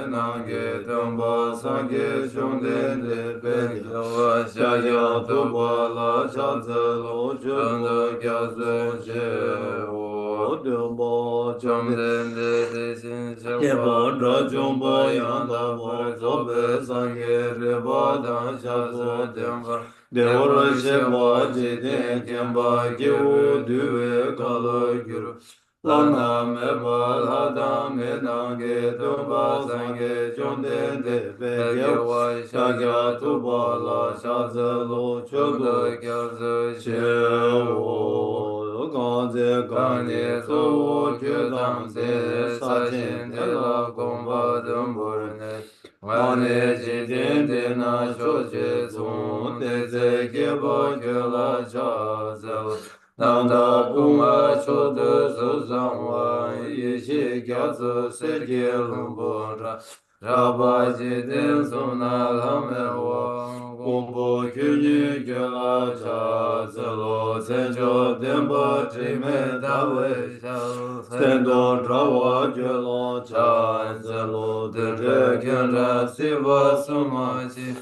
nange dhamma sangye chungden de bedya shaya tuba la chadza lo chanda kyasa che o dhamma chungden de desin chepa dra chungpa yanda mo sobe sangye reba dan shasa dhamma devara shepa jiten kemba kivu duve kala gyuru Lana meba lada me nange tumba sange chonde de bedya wa shagya tuba la shaza lo chodo kyaza she o ganze ganze so kyudam se sachin de la gomba dumburne wane jiten de na shoche sun de ze keba kyula shaza Nanda kuma chodo suzangwa yishi gyatso serge lumbora Rabba jiten suna lamewa Gombo kyunyi gyala cha zelo Senjo denpa trime dawe shal Sendo drawa gyala cha zelo Dendre kyunra siva sumachi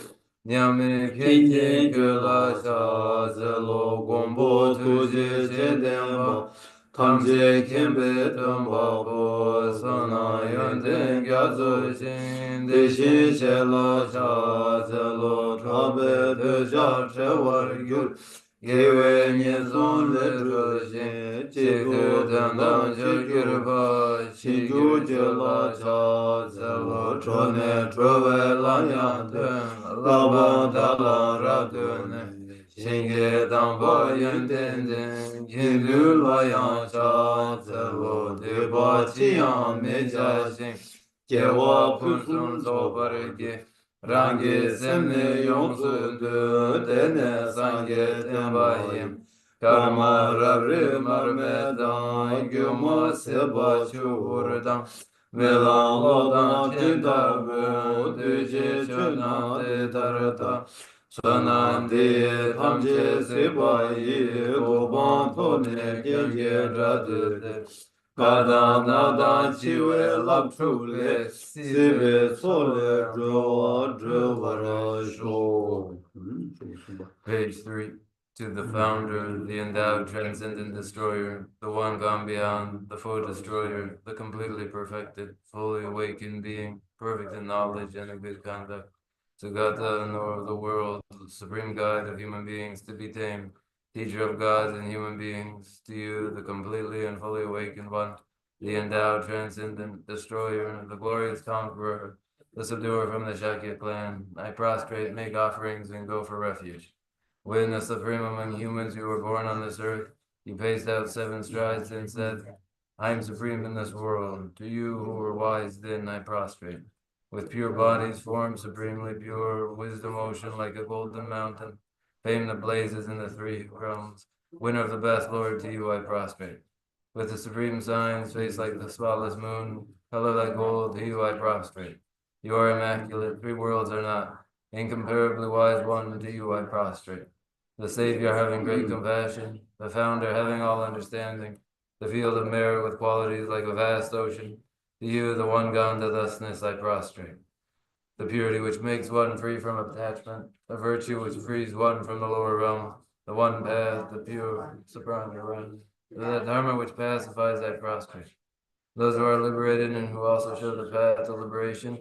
Nyame kye gyula sha zelo gombo tuji chedenpa tamje kembe tumba po sana yonten gyatso shin deshin shela sha zelo trabe deja trewar gyur gewe nyezon le shin chekhe dandan chekirpa shigyu gyula sha zelo trone trove lanyanten Laba dala radune Shinge damba yentenden Hindu layan cha Zelo deba chiyan meja shing Kewa punsun sobarge Rangi semne yongsu du Dene sange tembayim Karma rabri marmedan Gyuma seba churdan Velan lodan chintabu Düce çönan de tarata Sönan de tamce sebayi Koban tone genge radüde Kadan nadan çive lapçule Sive sole drova drovara şo. Page 3. To the founder, the endowed transcendent destroyer, the one gone beyond, the foe destroyer, the completely perfected, fully awakened being, perfect in knowledge and in good conduct, Sugata, knower of the world, supreme guide of human beings to be tamed, teacher of gods and human beings, to you, the completely and fully awakened one, the endowed transcendent destroyer, the glorious conqueror, the subduer from the Shakya clan, I prostrate, make offerings, and go for refuge. When the supreme among humans who were born on this earth, he paced out 7 strides and said, I am supreme in this world. To you who are wise, then I prostrate. With pure bodies, formed supremely pure, wisdom ocean like a golden mountain, fame that blazes in the 3 realms, winner of the best Lord, to you I prostrate. With the supreme signs, face like the spotless moon, color like gold, to you I prostrate. You are immaculate, 3 worlds are not, incomparably wise one, to you I prostrate. The Savior having great compassion, the Founder having all understanding, the field of merit with qualities like a vast ocean, to you, the one gone to thusness, I prostrate. The purity which makes one free from attachment, the virtue which frees one from the lower realm, the one path, the pure, supreme run, the dharma which pacifies, I prostrate. Those who are liberated and who also show the path to liberation,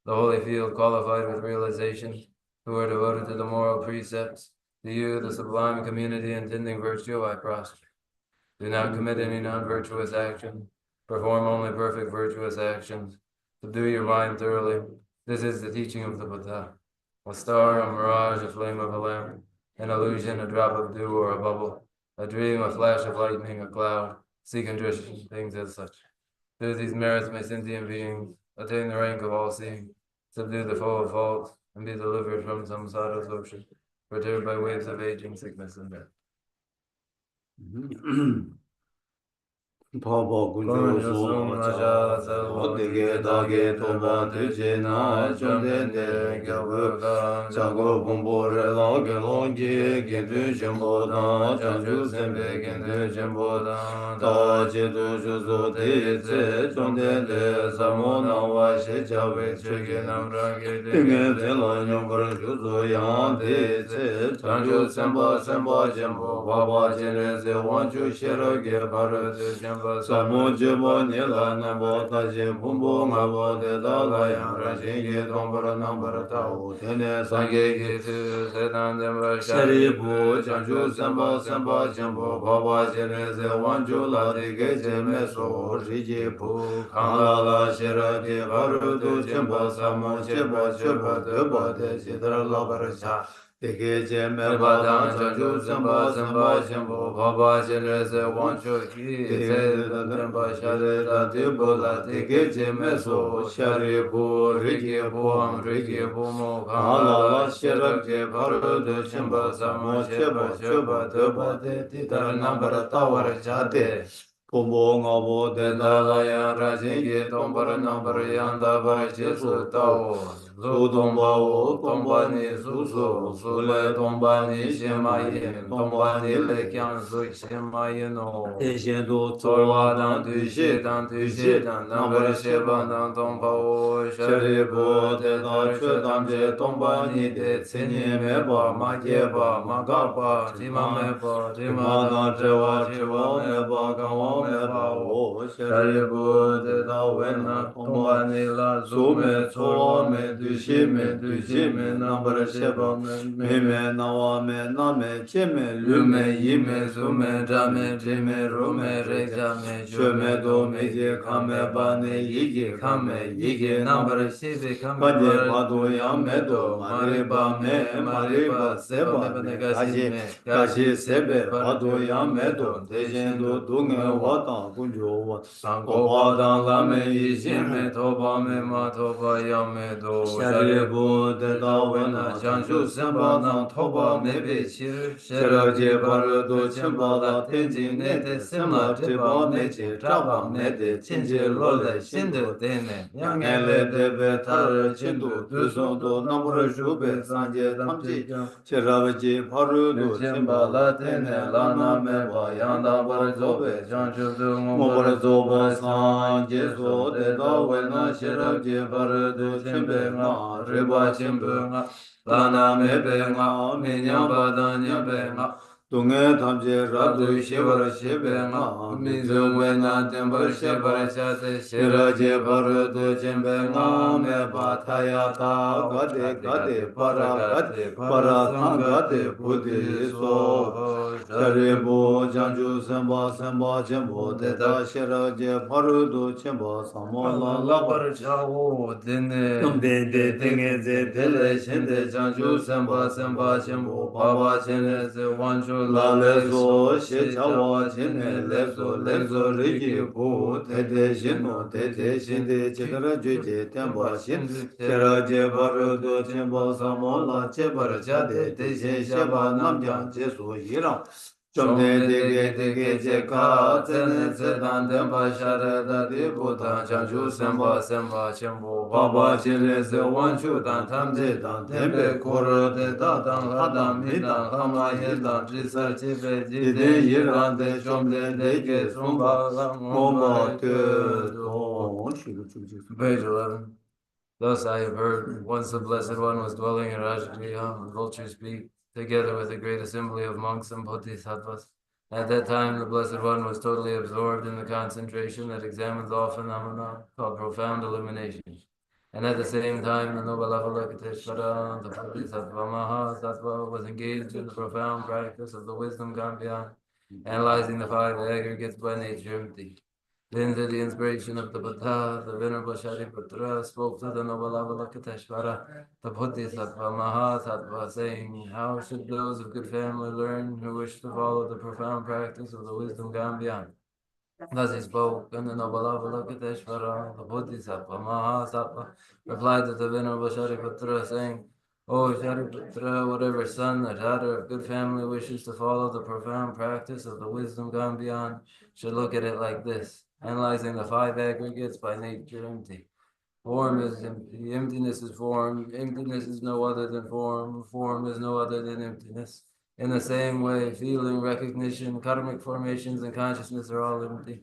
the holy field qualified with realization, who are devoted to the moral precepts, to you, the sublime community intending virtue, I prostrate. Do not commit any non-virtuous action. Perform only perfect virtuous actions. Subdue your mind thoroughly. This is the teaching of the Buddha. A star, a mirage, a flame of a lamp, an illusion, a drop of dew or a bubble, a dream, a flash of lightning, a cloud. Seek and drish things as such. Through these merits may sentient beings attain the rank of all-seeing, subdue the foe of faults, and be delivered from samsara's ocean, perturbed by waves of aging, sickness, and death. Papa Kunjo Solo Cha Selo Dege Dage Toba Tuje Na Chonde De Gyabu Chango Bumbo Re La Ge Long Ge Gendu Jimbo Dan Chanju Sembe Gendu Jimbo Dan Ta Je Du Ju Zo Te Tse Chonde De Samo Na Wa She Cha We Che Ge Nam Ra Ge De Ge Te La Nyom Bar Ju Zo Yang Te Tse Chanju Semba Semba Jimbo Baba Jene Se Wan Chu She Ra Ge Bar De Jimbo Samo Jimbo Ni La Nambo Ta Je Bumbo Ma Bo De Da La Yang Ra Jin Ge Dong Bar Nam Bar Ta O Tene Sang Ge Ge Tu Se Dan Dem Bar Shari Bu Chanju Semba Semba Jimbo Baba Jene Se Wan Chu La De Ge Je Me So Ri Je Bu Kan La La She Ra Ge Bar Du Jimbo Samo Che Ba Che Ba De Ba De Je Dar La Bar Cha Deke Je Me Ba Dan Chanju Semba Semba Jimbo Baba Jene Se Wan Chu Ki Se Dan Ba Shari Da De Bu La Deke Je Me So Shari Bu Ri Ge Bu Am Ri Ge Bu Mo Kan La La She Ra Ge Bar Du Jimbo Samo Che Ba Che Ba De Ba De Di Dar Nam Bar Ta War Cha De Pombo ngabo de da la ya ra jin ge tong bar nam bar yang da bar che su ta o su tong ba o tong ba ni su su su le tong ba ni she ma yin tong ba ni le kyang su she ma yin o te shen du tso wa dang tu she dang nam bar she ba dang tong ba o she ri bo de da chue dang je tong ba ni de tse ni me ba ma ge ba ma ga ba ti ma me ba ti ma dang che wa me ba ga wa me ba o shari bu de da we na tongba ni la zu me tso me du shi me na bar she ba me na wa me na me che me lu me yi me zu me da me tri me ru me re ja me shu me do me je ka me ba ne yi ge ka me yi ge na bar she be ka me ba do ya me do ma re ba se ba me ga shi se be ba do ya me do te shen do du nge wa ta kun jo wa ko ba dan la me yi shin me to ba me ma to ba ya me do shari bu de da we na chang shu sen ba na to ba me be chi ru she ra je ba ru do chen ba la ten ji ne de sen la je ba me che tra ba me de chen je lo le shin de de ne yang e le de be ta ru chen du du song do na mu ru shu be san je tam ji che ra ba je ba ru do chen ba la ten ne la na me ba yang da ba ru zo be chang shu du mo ba ru zo ba san je so de da we na she ra je ba ru do chen be nga re ba chen be nga la na me be nga me nya ba da nya be nga Tunge tamje radu shivara shibe nga mi zungwe na tembar shivara chate shira je bharudu jimbe nga me bhataya ta gade para sang gade buddhi so shari bo janju samba jimbo deda shira je bharudu jimbo samola labar chao dine de tinge ze dele shinde janju samba jimbo baba chene ze wanju la le so she chawa chene le so rigi bu te te shino te te shinde chikara ju je tenpa shin chera je baru do tenpa samo la che bar cha de te she sheba nam jang che su yirang Chomde dege je ka tsene tse dan tenpa share da di bu dan chanchu semba chenpo baba chile se wanchu dan tamze dan tempe koro de da dan la dan mi dan lama ye dan trisar chepe jide yiran de chomde dege sumba moma te don. Page 11. Thus I have heard, once the Blessed One was dwelling in Rajagriha, and vultures speak, together with a great assembly of monks and bodhisattvas. At that time, the Blessed One was totally absorbed in the concentration that examines all phenomena, called profound illumination. And at the same time, the noble Avalokiteshvara, the Bodhisattva Mahasattva, was engaged in the profound practice of the wisdom Gambhya, analyzing the five aggregates by nature empty. Then, to the inspiration of the Buddha, the Venerable Shariputra spoke to the noble Avalokiteshvara, the Bodhisattva Mahasattva, saying, how should those of good family learn who wish to follow the profound practice of the wisdom Gambhya? Thus he spoke, and the noble Avalokiteshvara, the Bodhisattva Mahasattva, replied to the Venerable Shariputra, saying, O Shariputra, whatever son or daughter of good family wishes to follow the profound practice of the wisdom gone beyond should look at it like this, analyzing the five aggregates by nature empty. Form is empty, emptiness is form, emptiness is no other than form, form is no other than emptiness. In the same way, feeling, recognition, karmic formations, and consciousness are all empty.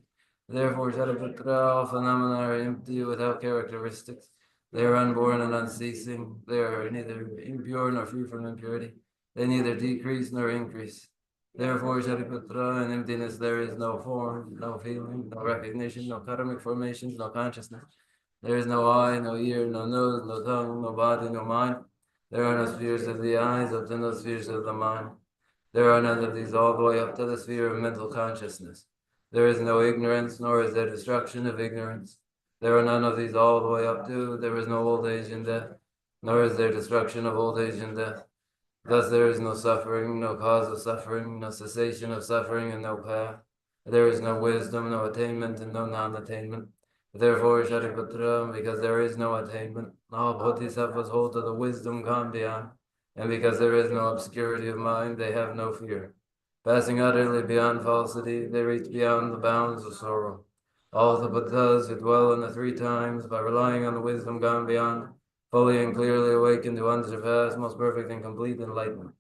Therefore, Shariputra, all phenomena are empty without characteristics. They are unborn and unceasing. They are neither impure nor free from impurity. They neither decrease nor increase. Therefore, Shariputra, in emptiness there is no form, no feeling, no recognition, no karmic formations, no consciousness. There is no eye, no ear, no nose, no tongue, no body, no mind. There are no spheres of the eyes up to no spheres of the mind. There are none of these all the way up to the sphere of mental consciousness. There is no ignorance, nor is there destruction of ignorance. There are none of these all the way up to, there is no old age and death, nor is there destruction of old age and death. Thus there is no suffering, no cause of suffering, no cessation of suffering, and no path. There is no wisdom, no attainment, and no non-attainment. Therefore, Shariputra, because there is no attainment, all bodhisattvas hold to the wisdom gone beyond, and because there is no obscurity of mind, they have no fear. Passing utterly beyond falsity, they reach beyond the bounds of sorrow. All the Buddhas who dwell in the three times, by relying on the wisdom gone beyond, fully and clearly awakened to unsurpassed, most perfect and complete enlightenment.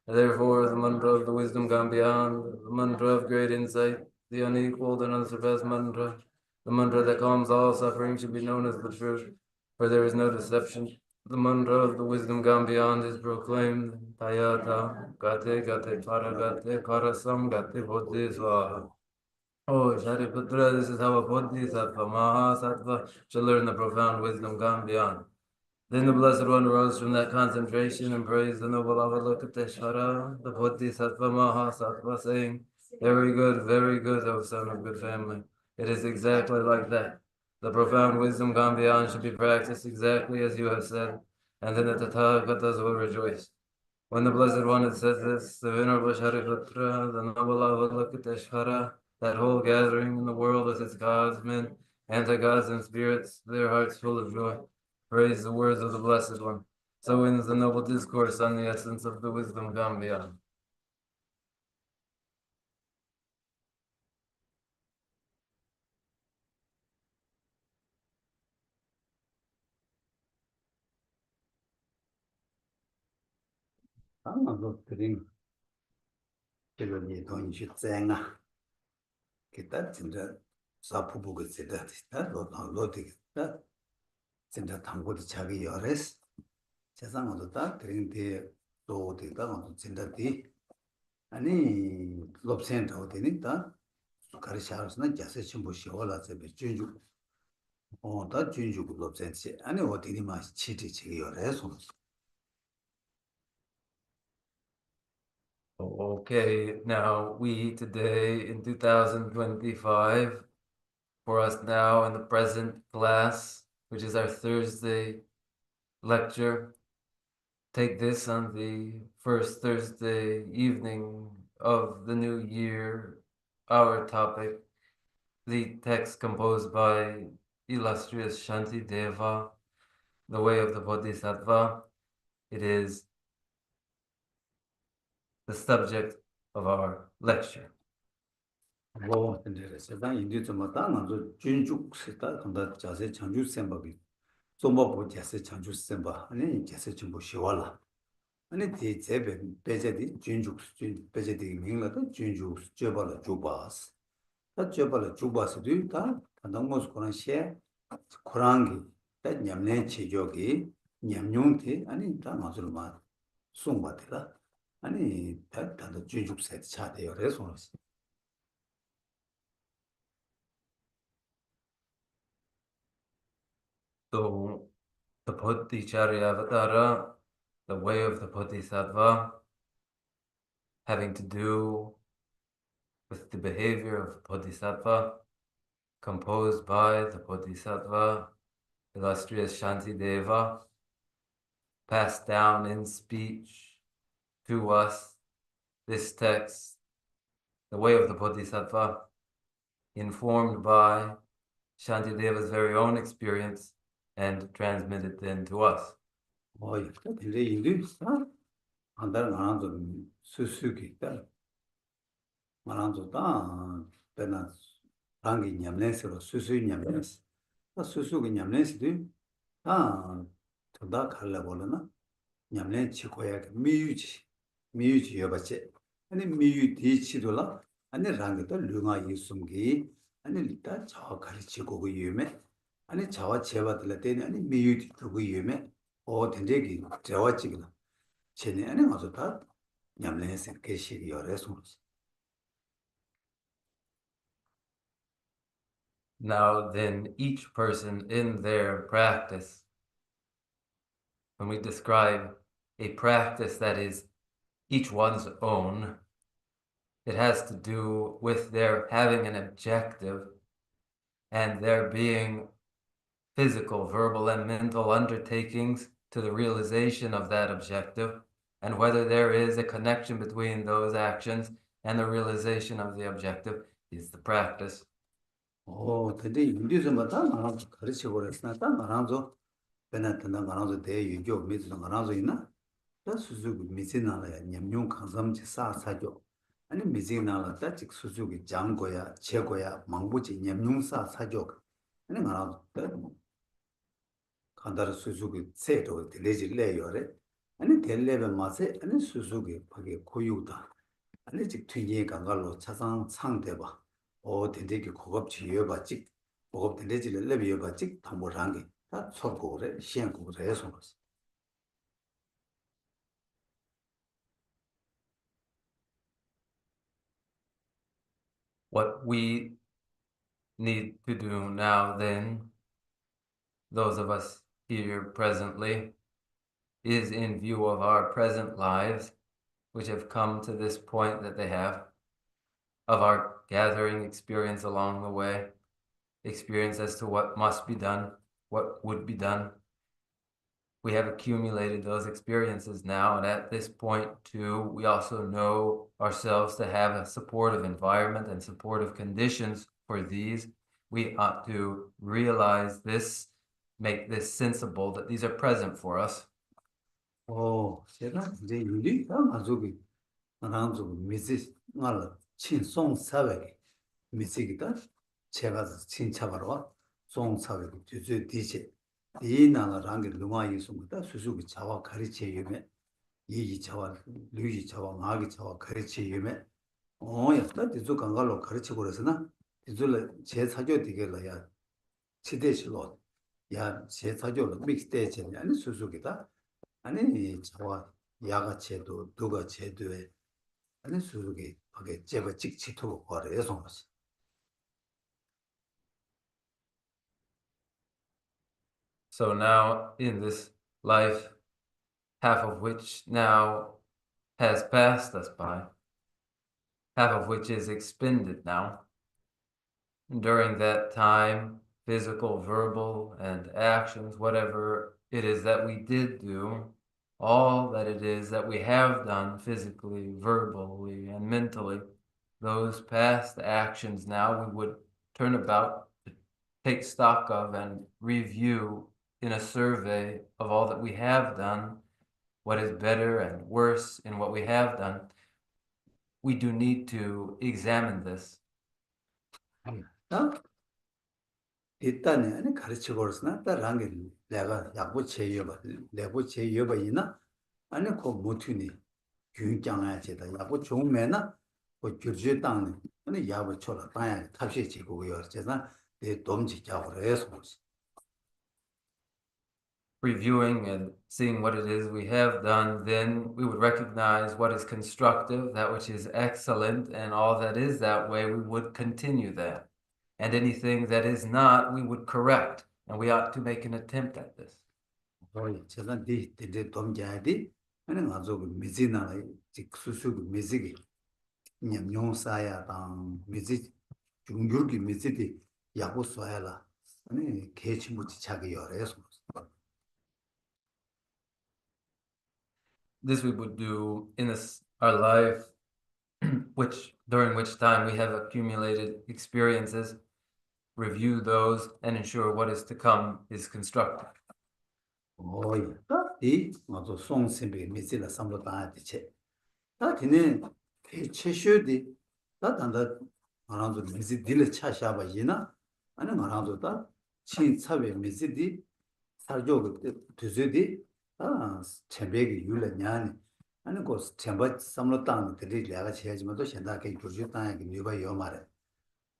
Therefore, the mantra of the wisdom gone beyond, the mantra of great insight, the unequaled and unsurpassed mantra, the mantra that calms all suffering should be known as the truth, for there is no deception. The mantra of the wisdom gone beyond is proclaimed, Tayata, Gate, Gate, Paragate, Parasam, Gate, Bodhisattva. Oh, Shariputra, this is how a Bodhisattva, Mahasattva, shall learn the profound wisdom gone beyond. Then the Blessed One rose from that concentration and praised the noble Avalokiteshvara, the Bodhisattva Mahasattva, saying, very good, O son of good family. It is exactly like that. The profound wisdom gone beyond should be practiced exactly as you have said, and then the Tathagatas will rejoice. When the Blessed One had said this, the Venerable Shariputra, the noble Avalokiteshvara, that whole gathering in the world with its gods, men, anti-gods, and spirits, their hearts full of joy, praise the words of the Blessed One. So ends the noble discourse on the essence of the wisdom gone beyond. 또 드림 이 돈이 쟁아 기타 진짜 사푸부가 있다 로디다 진짜 당고도 자기 열에스 세상으로 다 드림데 또 어디가 진짜 디 아니 롭센터 어디니까 가르샤르스나 자세 좀 시월라서 준주 다 준주 롭센시 아니 어디니 마시 치티 지기 열에스 Okay, now we today in 2025, for us now in the present class, which is our Thursday lecture, take this on the first Thursday evening of the new year, our topic, the text composed by illustrious Shanti Deva, The Way of the Bodhisattva. It is the subject of our lecture. 세상 인디 좀 나도 준죽 세다 근데 자세 창주 셈바비 좀뭐 자세 창주 셈바 아니 자세 좀 보시와라 아니 디 제베 베제디 준죽 준 베제디 민라도 준죽 쮸발라 주바스 다 쮸발라 주바스도 다 단동모스 코란 셰 코랑기 다 냠네 체조기 냠뇽티 아니 다 마술마 송바티라 아니 다 단도 준죽 세 차대요 그래서 So the Bodhicharya Avatara, the way of the Bodhisattva, having to do with the behavior of Bodhisattva, composed by the Bodhisattva, illustrious Shantideva, passed down in speech to us, this text, the way of the Bodhisattva, informed by Shantideva's very own experience and transmitted then to us. 근데 이게 한 달은 안 하도 수수기 있다. 말한도 다 배나 방기 냠내서로 수수 냠내서. 수수기 냠내서도 다 더다 갈라 볼라나. 냠내 치고야 미유지 여바체. 아니 미유 뒤치도라. 아니 랑게도 류가 있음기. 아니 일단 저 가르치고 그 유매. 아니 저와 제바들 때는 아니 미유 그 유매. 된대기 저와 지금 쟤네 아니 가서 다 냠내서 계시 열어서. Now then, each person in their practice, when we describe a practice that is each one's own, it has to do with their having an objective and there being physical, verbal, and mental undertakings to the realization of that objective, and whether there is a connection between those actions and the realization of the objective is the practice. 근데 인디즈마다 말아서 가르치고 그랬으나 딱 말아서 베나트나 말아서 대유교 미즈는 말아서 있나? 다 수수고 미즈나라야 냠용 강삼지 사사죠. 아니 미즈나라 따직 수수고 장고야 제고야 망부지 냠용사 사죠. 아니 말아서 간다르 수수고 세도 들레질래요래. 아니 델레베 마세 아니 수수고 하게 고유다. 아니 즉 튀기 강갈로 차상 상대봐. 된대기 고급지 여바직 고급 된대지를 레비 여바직 담보한 게다 소고래 시행고래 해서 What we need to do now, then, those of us here presently, is in view of our present lives, which have come to this point that they have, of our gathering experience along the way, experience as to what must be done, what would be done. We have accumulated those experiences now, and at this point, too, we also know ourselves to have a supportive environment and supportive conditions for these. We ought to realize this, make this sensible, that these are present for us. 제가 이제 유리 가족이 나랑도 미지 말 친송 사회 미지기다 제가 친차바로 송 사회 주주 디제 이나라랑 게 누가 있습니다. 수수기 자와 가르치 유매 이 자와 류이 자와 마기 자와 가르치 유매 약다 디조 강갈로 가르치고 그래서나 디조를 제 사교 되게라야 시대실로 야제 사교로 믹스되지 아니 수수기다 아니 자와 야가 제도 누가 제도에 아니 수수기 하게 제가 직치토록 거래해서 So now, in this life, half of which now has passed us by, half of which is expended now, during that time, physical, verbal, and actions, whatever it is that we did do, all that it is that we have done physically, verbally, and mentally, those past actions now we would turn about to take stock of and review in a survey of all that we have done, what is better and worse in what we have done. We do need to examine this. 일단에 아니 가르치고 그러스나 따라한게 내가 약부 제여봐 내부 제여봐 이나 아니 그 못으니 균장해야 되다 약부 종매나 그 규제 땅에 아니 약부 쳐라 땅에 탑시 지고 여잖아 내 돈지 잡으러 해서 Reviewing and seeing what it is we have done, then we would recognize what is constructive, that which is excellent, and all that is that way, we would continue that. And anything that is not, we would correct, and we ought to make an attempt at this. 제가 네 돈자디 아니 가서 미지나 직수수 미지기 냠용사야 당 미지 중교기 미지디 야고 써야라 아니 개치무치 자기 열에서 This we would do in our life, during which time we have accumulated experiences, review those, and ensure what is to come is constructive. 어이, 이 맞아 송심비 미지라 삼로 다 대체. 다 되네. 최초디 다 단다 말아도 미지 딜을 차샤바 이나 아니 말아도 다 친차베 미지디 살죠 되제디 아 쳔베기 율려냐니 아니 그 쳔바 삼로 땅 들이 내가 해야지만 또 현다게 교주 땅에 누가 요 말해.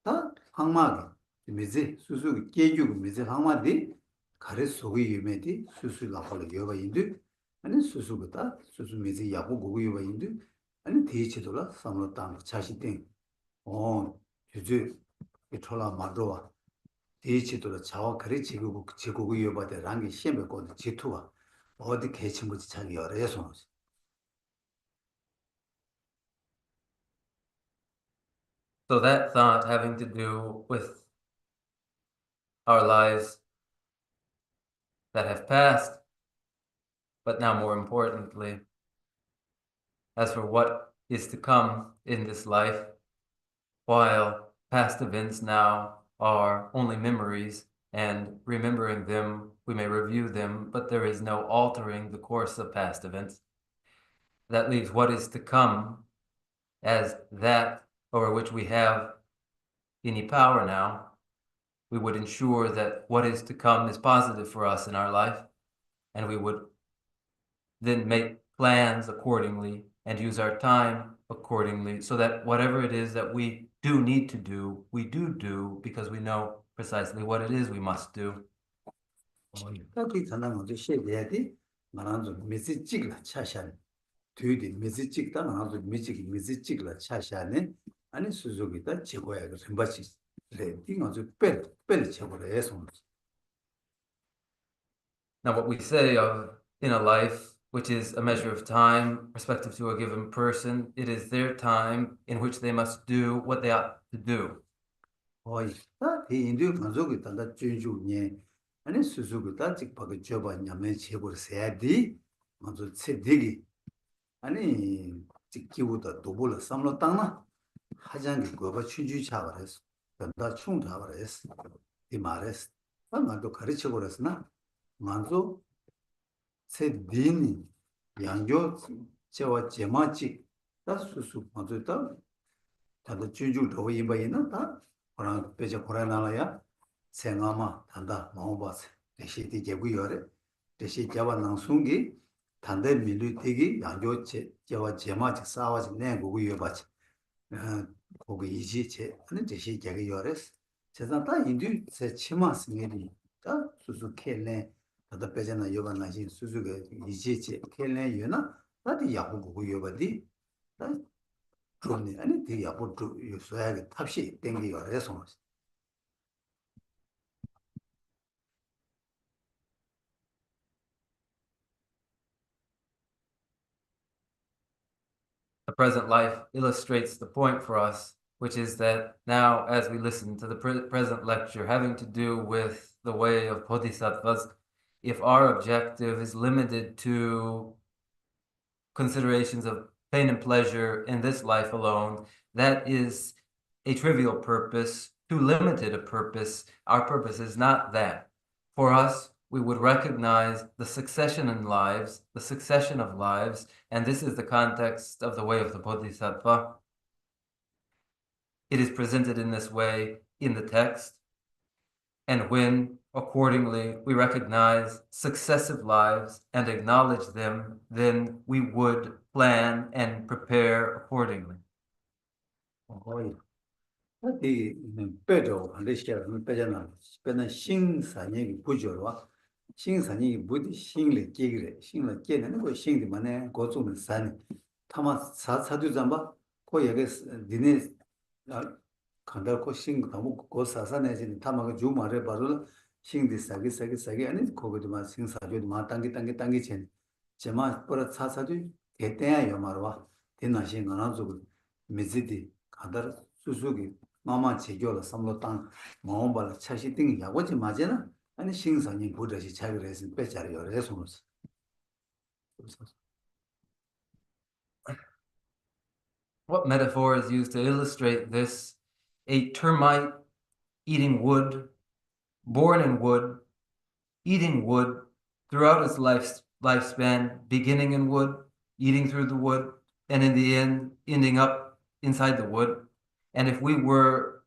다 항마게 미지 수수 깨주고 미지 항마디 가르 속이 유메디 수수 나팔 여바 인도 아니 수수보다 수수 미지 야고 고고 여바 인도 아니 대체도라 삼로 땅 자시된 주주 이토라 마도와 대체도라 자와 가르 지고고 여바데 랑게 시험에 거기 지투와 어디 개친 거지 자기 열애서 So that thought having to do with our lives that have passed, but now more importantly, as for what is to come in this life, while past events now are only memories, and remembering them, we may review them, but there is no altering the course of past events. That leaves what is to come as that over which we have any power now. We would ensure that what is to come is positive for us in our life, and we would then make plans accordingly and use our time accordingly so that whatever it is that we do need to do, we do because we know precisely what it is we must do. 딱히 전화 먼저 시해야지 말아도 메시지 찍라 차샤네 뒤에 메시지 찍다 말아도 메시지 찍라 차샤네 아니 수족이다 제거야 그 선바치 그래 이거 좀 뺄 제거를 해서 Now, what we say of in a life, which is a measure of time respective to a given person, it is their time in which they must do what they ought to do. 어이 이 인도 가족이 단다 준주니 아니 수족이다 직박에 줘봐 냐면 제거를 해야지 먼저 세대기 아니 직기보다 도보를 삼로 땅나 하장이 그거 춘주 작을 했어 다 충작을 했어 이 말했어 아마도 가르쳐 버렸으나 만조 세 딘이 양조 제와 제마치 다 수수 먼저다 다도 춘주 더 이바이나 다 그런 배제 고라나야 생아마 단다 마오바스 대시디 제구여래 대시 제와 낭송기 단대 밀루되기 양조 제와 제마치 싸워지 내 고구여 바치 거기 이지체 하는 대시 제구여래스 세상 다 인도 세 치마 승리리 다 수수 켈레 다다 배제나 요반나신 수수가 이지체 켈레 유나 다디 야고 고구여 바디 다 그러니 아니 디 야고도 요소야게 탑시 땡기여래서 The present life illustrates the point for us, which is that now, as we listen to the present lecture having to do with the way of Bodhisattvas, if our objective is limited to considerations of pain and pleasure in this life alone, that is a trivial purpose, too limited a purpose. Our purpose is not that. For us, we would recognize the succession in lives, the succession of lives, and this is the context of the way of the Bodhisattva. It is presented in this way in the text, and when, accordingly, we recognize successive lives and acknowledge them, then we would plan and prepare accordingly. 이 배도 반드시는 배잖아. 배는 신산이 부조로 신산이 부디 신을 깨기래. 신을 깨는 거 신들만에 고조는 산. 타마 사사도 잠바 거기에 니네 간달 거 신고 너무 고사산에진 타마가 주 말에 바로 신디 사기 아니 거기도만 신사조도 마 당기 전 제마 벌어 사사도 대대야 말와 대나신 거나 저 미지디 간달 수수기 마마 제교를 삼로 땅 마음발 차시 등이 야고지 맞잖아 아니 신선이 부르시 자기를 해서 빼자려 해서 What metaphor is used to illustrate this? A termite eating wood, born in wood, eating wood, throughout its lifespan, beginning in wood, eating through the wood, and in the end, ending up inside the wood. And if we were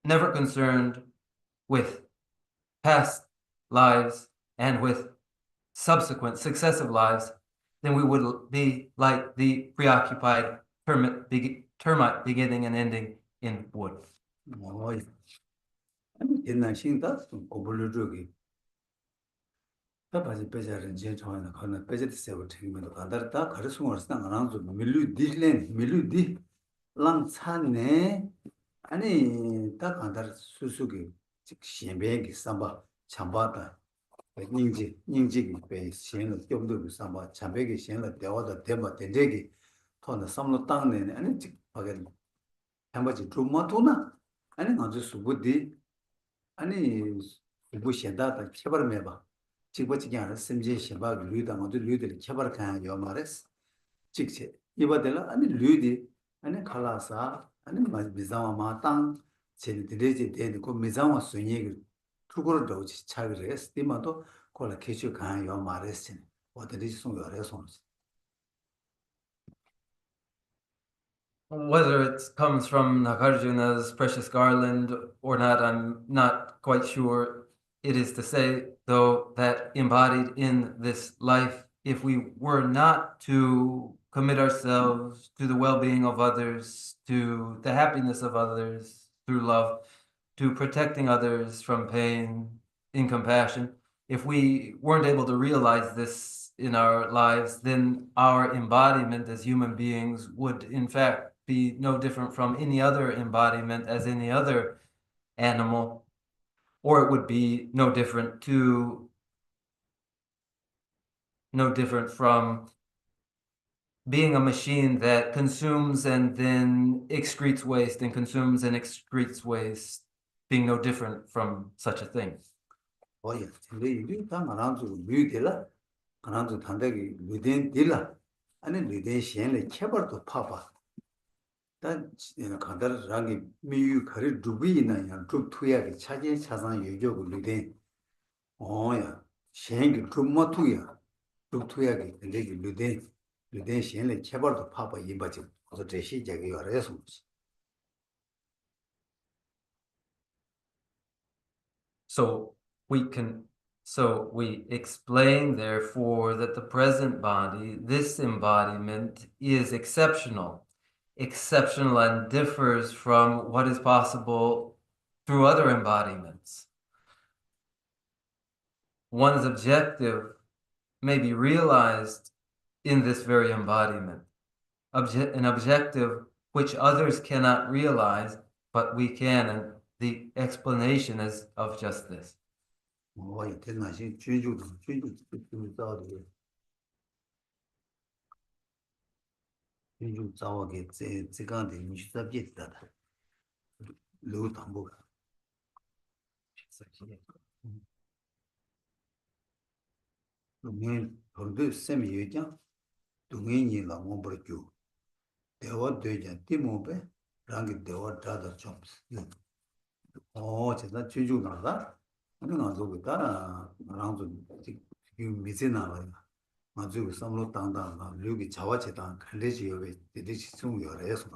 never concerned with past lives and with subsequent successive lives, then we would be like the preoccupied termite beginning and ending in wood. 어, 아니 옛날 신다 좀 고불을 저기 다바지 배자를 제 좋아하는 거는 배제도 세고 책임도 간다다 가르치고 왔다 안 하고 밀루 디클렌 밀루 랑찬네 아니 딱 간다 수수기 즉 시행배기 삼바 참바다 닝지 배 시행을 좀더 삼바 참배기 시행을 대화다 대마 된대기 토는 삼로 땅네 아니 즉 하게 참바지 좀마도나 아니 아주 수부디 아니 수부 현다다 개발을 봐 직보지기 않아 심지 심바 류다 모두 류들 개발 간 요마레스 직체 이바들 아니 류디 아니 칼라사 아니 미자와 마땅 제들이 되는 그 미자와 순이를 투고를 넣지 차그레 스티마도 콜라 캐슈 간 요마레스 어디지 송요레스 Whether it comes from Nagarjuna's precious garland or not, I'm not quite sure. It is to say, though, that embodied in this life, if we were not to commit ourselves to the well-being of others, to the happiness of others through love, to protecting others from pain in compassion, if we weren't able to realize this in our lives, then our embodiment as human beings would, in fact, be no different from any other embodiment as any other animal, or it would be no different from being a machine that consumes and then excretes waste and consumes and excretes waste, being no different from such a thing. 어이 근데 이게 다 말아서 뮤들라 가난도 단대기 뮤된 딜라 아니 뮤된 시엔에 개발도 파봐 단 간다라기 미유 거리 두비나 양 툭투야게 차제 차상 유교고 뮤된 어야 시엔기 툭마투야 툭투야게 근데 뮤된 시엔에 개발도 파봐 이바지 어서 제 시작이 열어서 So we explain, therefore, that the present body, this embodiment, is exceptional and differs from what is possible through other embodiments. One's objective may be realized in this very embodiment, an objective which others cannot realize, but we can, and the explanation is of just this. 어이 대나시 주주도 싸우고 주주 싸우게 제간데 미슈답겠다 로 담보가 동행 돌도 셈이 얘기야 동행이라 뭐 버죠 대화 되자 티모베 랑게 대화 다다 좀 제가 주주 나가 아니 나도 그다 나랑도 지금 미세나와 맞고 삼로 당당가 여기 자와체당 칼레지 여기 되듯이 좀 열어서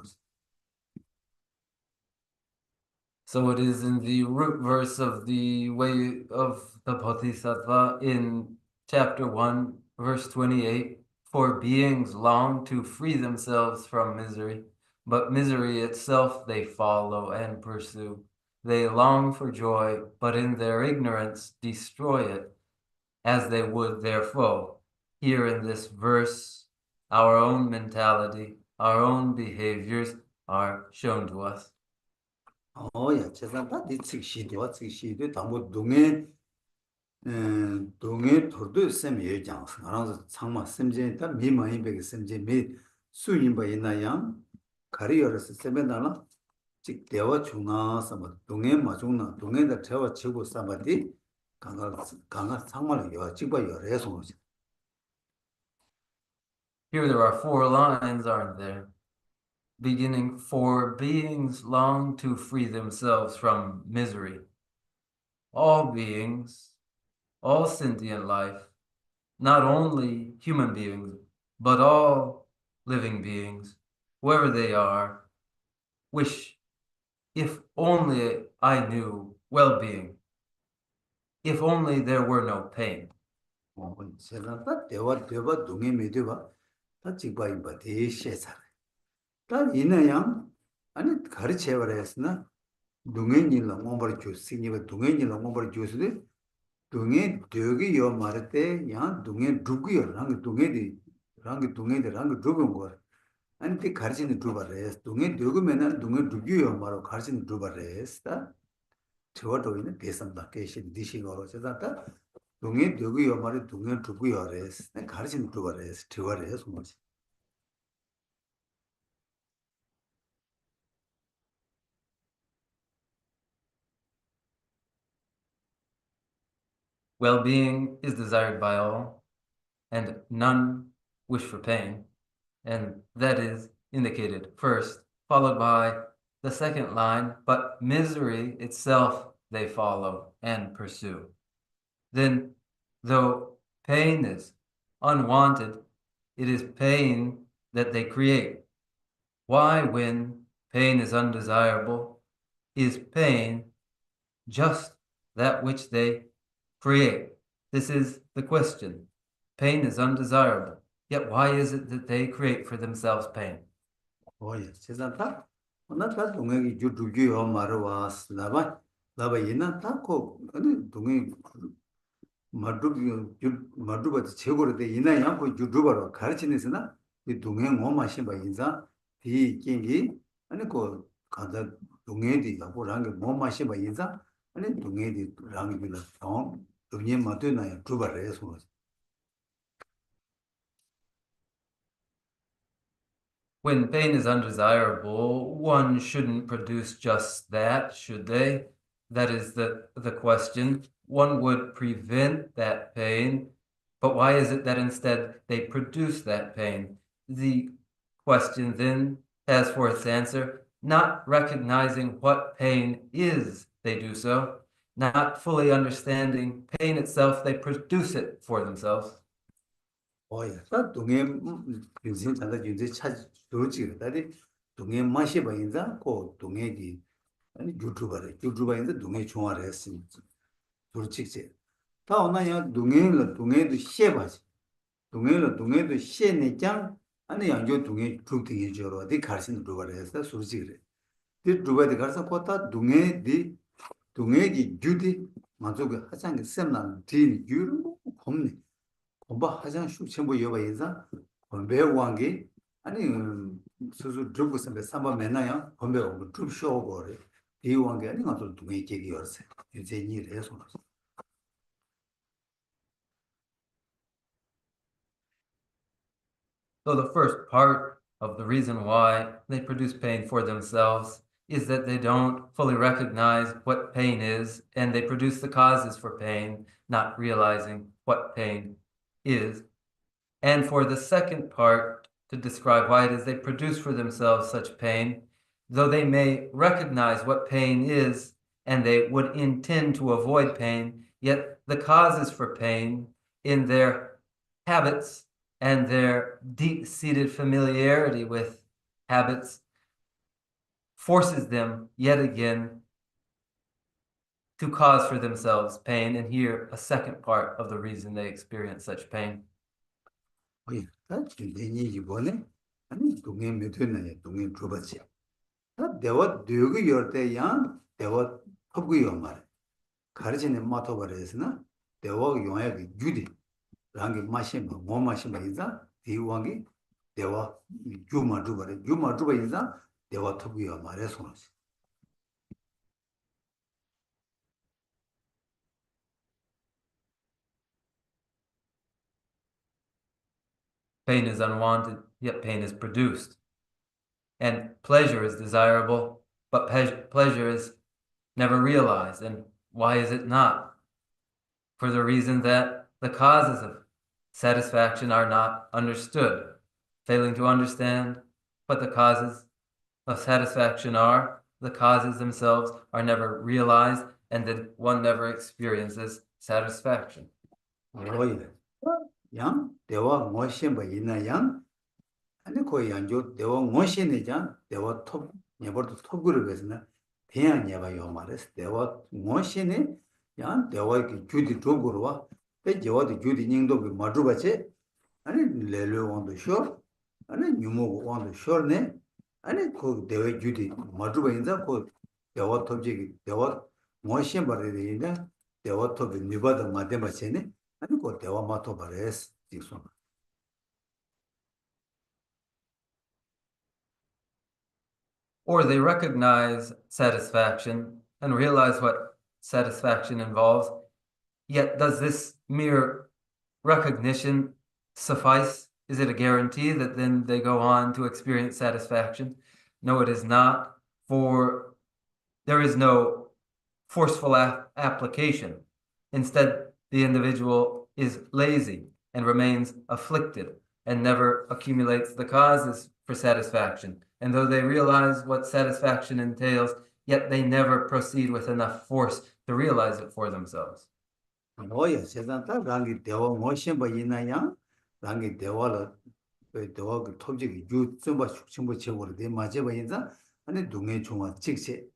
So it is in the root verse of the way of the Bodhisattva in chapter 1, verse 28, for beings long to free themselves from misery, but misery itself they follow and pursue. They long for joy, but in their ignorance destroy it, as they would their foe. Here in this verse, our own mentality, our own behaviors are shown to us. 야, 제가 디측시도 담보 동에 동에 돌도 셈 예장 알아서 상마 셈제다 미마이 베게 셈제 미 수인바 있나야 가리어서 셈에다나 즉 대화 중나서 뭐 동에 마중나 동에다 대화 치고 싸바디 강가 상마를 여 찍바 열해서 Here there are 4 lines, aren't there? Beginning, for beings long to free themselves from misery. All beings all sentient life, not only human beings, but all living beings, wherever they are, wish, if only I knew well-being, if only there were no pain. 세상 다 대화 동에 매대와 다 직바이바 대시에서 다 이나양 아니 가르쳐 버렸으나 동행일로 뭐버 주시니가 동행일로 뭐버 주스데 동해 되게 요 말때 야 동해 두고요 랑 두고 거 아니 그 가르치는 두바레스 동해 되고면은 동해 두고요 말로 가르치는 두바레스다 저도 있는 대상다 계신 디시고로 세상다 동해 되고요 말에 동해 두고요레스 가르치는 두바레스 두바레스 뭐지 Well-being is desired by all, and none wish for pain, and that is indicated first, followed by the second line, but misery itself they follow and pursue. Then, though pain is unwanted, it is pain that they create. Why, when pain is undesirable, is pain just that which they create? This is the question. Pain is undesirable. Yet why is it that they create for themselves pain? 오예 세상다 나다 동행이 주두기요 말와스 나바 이나 타코 아니 동행 마두바 최고로 돼 이나 양고 주두바로 가르치는스나 이 동행 오마시 바 인자 이 깽기 아니 고 가다 동행이 야고랑 게 오마시 바 인자 아니 동행이 랑이라 동 동행 마도나야 두바레서 When pain is undesirable, one shouldn't produce just that, should they? That is the question. One would prevent that pain, but why is it that instead they produce that pain? The question then has for its answer, not recognizing what pain is, they do so. Not fully understanding pain itself, they produce it for themselves. 오예 다 동행 인생 자다 인생 찾 도지 다리 동행 마시 봐 인자 고 동행이 아니 유튜버인데 동행 좋아를 했습니다. 솔직히 다 오나야 동행도 셰바지 동행도 셰내장 아니 양조 동행 중등이 저러 디 가르치는 유튜버를 했어 솔직히 그래 디 유튜버에 가서 거다 동행이 규디 맞고 하장게 셈난 디 유를 없네 공부 하장 슈첨부 여바 인자 건배 왕기 아니 수수 듣고 선배 삼바 맨나야 건배 오고 좀 쉬어고 이 왕기 아니 가서 동의 얘기였어 이제 일해서 So the first part of the reason why they produce pain for themselves is that they don't fully recognize what pain is, and they produce the causes for pain, not realizing what pain is. And for the second part, to describe why it is they produce for themselves such pain, though they may recognize what pain is, and they would intend to avoid pain, yet the causes for pain in their habits and their deep-seated familiarity with habits forces them yet again to cause for themselves pain. And here, a second part of the reason they experience such pain. 예, 다 진행이 이번에 아니 동행 메드나야 동행 줘봤지. 다 대화 되고 열때야 대화 하고요 말. 가르치는 마토바레스나 대화 용약이 유디. 랑게 마시면 뭐 마시면 인자 디왕이 대화 유마주바 인자 대화 하고요 말에 손으시. Pain is unwanted, yet pain is produced. And pleasure is desirable, but pleasure is never realized. And why is it not? For the reason that the causes of satisfaction are not understood. Failing to understand what the causes of satisfaction are, the causes themselves are never realized, and then one never experiences satisfaction. 오예. 양 대화 뭐심바 있나 양 아니 거의 양조 대화 뭐심이잖아. 대화 톱 네버도 톱을 배스나 대양 예봐요 말했어. 대화 뭐심이 양 대화 그 주디 쪽으로 와. 배 저와도 주디 닝도 그 마주바체 아니 레레 원도 쇼 아니 뉴모 원도 쇼네 아니 그 대화 주디 마주바 인자 그 대화 톱지 대화 뭐심 버리는데 대화 톱이 니바도 마데마체네 아니 그 대화 마토 버레스 지소 Or they recognize satisfaction and realize what satisfaction involves, yet does this mere recognition suffice? Is it a guarantee that then they go on to experience satisfaction? No, it is not, for there is no forceful application. Instead, the individual is lazy and remains afflicted and never accumulates the causes for satisfaction. And though they realize what satisfaction entails, yet they never proceed with enough force to realize it for themselves. 뭐야 세상다 랑기 대화 뭐심 뭐 있나야 랑기 대화를 그 대화 그 톱지 유좀바 숙침부 제거를 돼 맞아 봐 인자 아니 동해 중앙 직세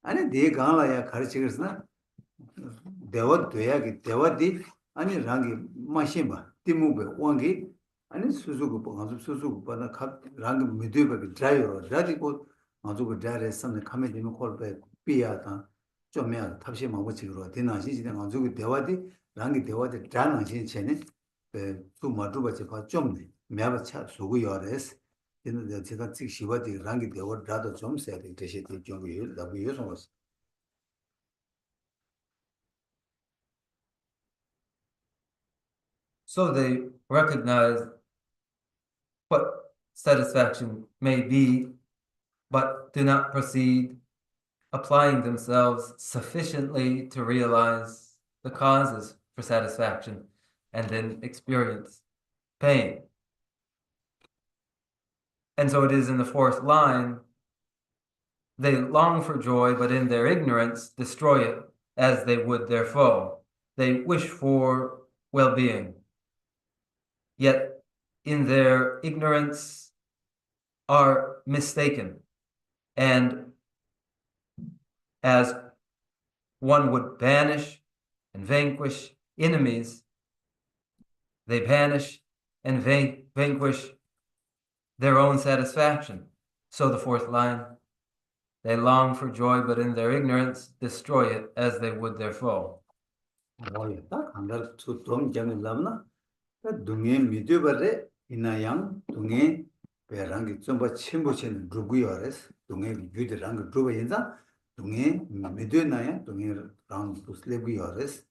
아니 네 강라야 가르치겠으나 대화 돼야기 대화디 아니 랑기 마심바 티무베 왕기 아니 수수고 방수 수수고 바나 각 랑기 미드베 드라이어 라디고 아주고 드라이어선 카메 되면 콜베 비야다 좀면 탑시 마무치로 되나시지 아주고 대화디 랑기 대화디 드라나시 전에 그 마주바지 봐 좀네 매바차 수고 요레스 근데 제가 직 시바디 랑기 대화 드라도 좀 세야 돼 대시 좀 나부 요소스 So they recognize what satisfaction may be, but do not proceed applying themselves sufficiently to realize the causes for satisfaction and then experience pain. And so it is in the fourth line, they long for joy, but in their ignorance destroy it as they would their foe. They wish for well-being, yet in their ignorance are mistaken, and as one would banish and vanquish enemies, they banish and vanquish their own satisfaction. So the fourth line, they long for joy, but in their ignorance destroy it as they would their foe. 딱 한달 좀 정을 남나 동해 미드버레 이나양 동해 배랑기 좀바 침부치는 루구요레스 동해 유드랑 루바 인자 동해 미드나야 동해 랑 부슬레구요레스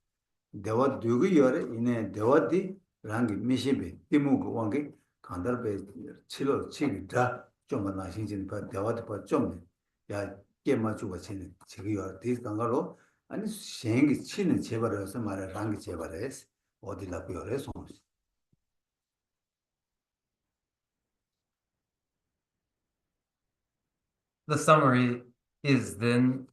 대화 두구요레 이네 대화디 랑기 미시베 티무고 왕게 간달베 칠로 치기다 좀 나신진 바 대화도 봐좀야 깨마주고 치는 지기요 디간가로 아니 생기 치는 제발해서 말해 랑기 제발해서 어디다 비어래서 The summary is then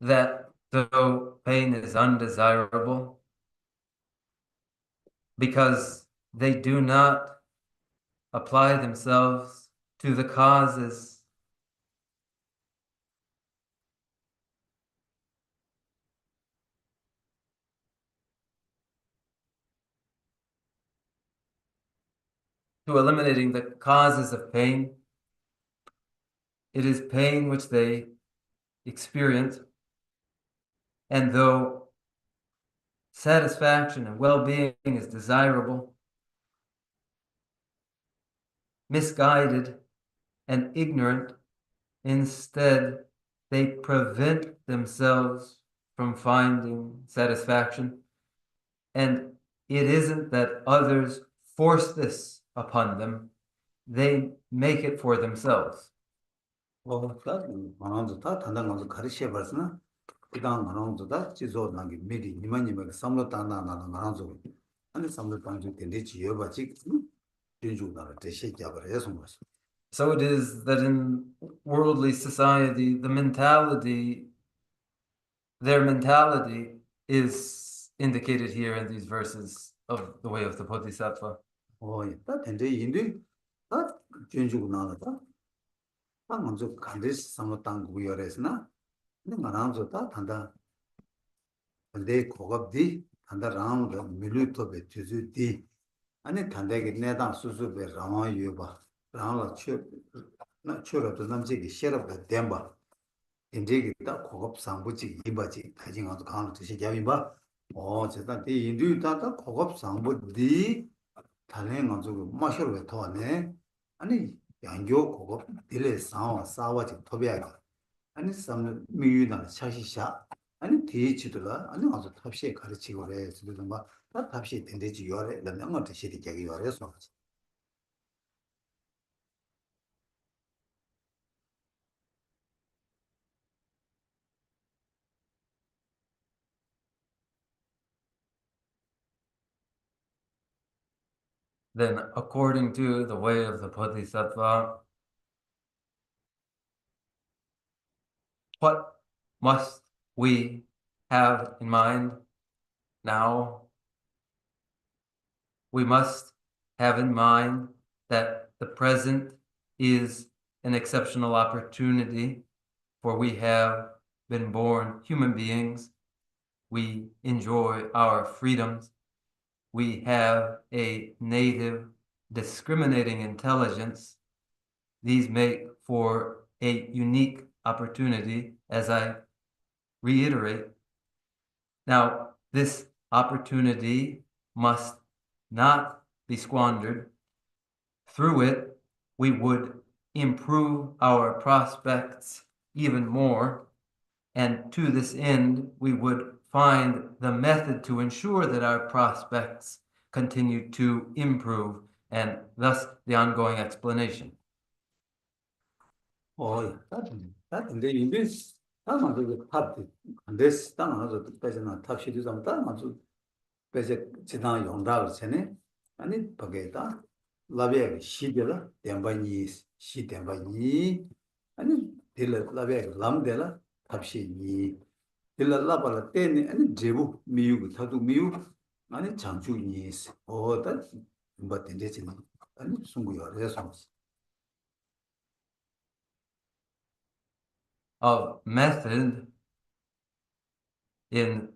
that though pain is undesirable, because they do not apply themselves to the causes to eliminating the causes of pain. It is pain which they experience, and though satisfaction and well-being is desirable, misguided and ignorant, instead they prevent themselves from finding satisfaction. And it isn't that others force this upon them, they make it for themselves. 다 만원도다 단단한도 가르쳐 봤으나 그다음 만원도다 지소 나기 미리 니만님에게 삼로 단단하나 만원도 아니 삼로 단주 된대 지여 봐지 진주다 대시 잡아서 뭐 So it is that in worldly society, their mentality is indicated here in these verses of the way of the Bodhisattva? 다 된대 인도 다 준주고 나왔다. 다 먼저 간데스 삼로 땅고 열에서나 근데 말하면서 다 단다. 근데 고급디 단다 라운드 밀루토베 주주디 아니 단대게 내다 수수베 라마 유바 라마 나 추러도 남지기 싫어도 댐바 인제기 다 고급 상부지 이바지 가진 가서 강을 드시 잡이바 제가 이 인도 다 고급 상부디 다른 가지고 마셔로 더네 아니 양교 고급 딜레 싸워지 토비야가 아니 삼 미유나 차시샤 아니 대치들라 아니 아주 탑시에 가르치고 그래 지금 막 탑시 된대지 요래 남는 드시리 얘기 요래서 Then, according to the way of the Bodhisattva, what must we have in mind now? We must have in mind that the present is an exceptional opportunity, for we have been born human beings. We enjoy our freedoms. We have a native discriminating intelligence. These make for a unique opportunity, as I reiterate. Now, this opportunity must not be squandered. Through it, we would improve our prospects even more, and to this end, we would find the method to ensure that our prospects continue to improve, and thus the ongoing explanation. 근데 인도 다만 그 탑디 안데스 땅아서 빼잖아 탑시도 좀 다만 빼제 지나 용다를 전에 아니 버게다 라베 시데라 덴바니 시덴바니 아니 딜라 라베 람데라 탑시니 딜라 라발라 때니 아니 제부 미유 타도 미유 아니 장주니 다 뭐든지 아니 숨고요 그래서 Of method in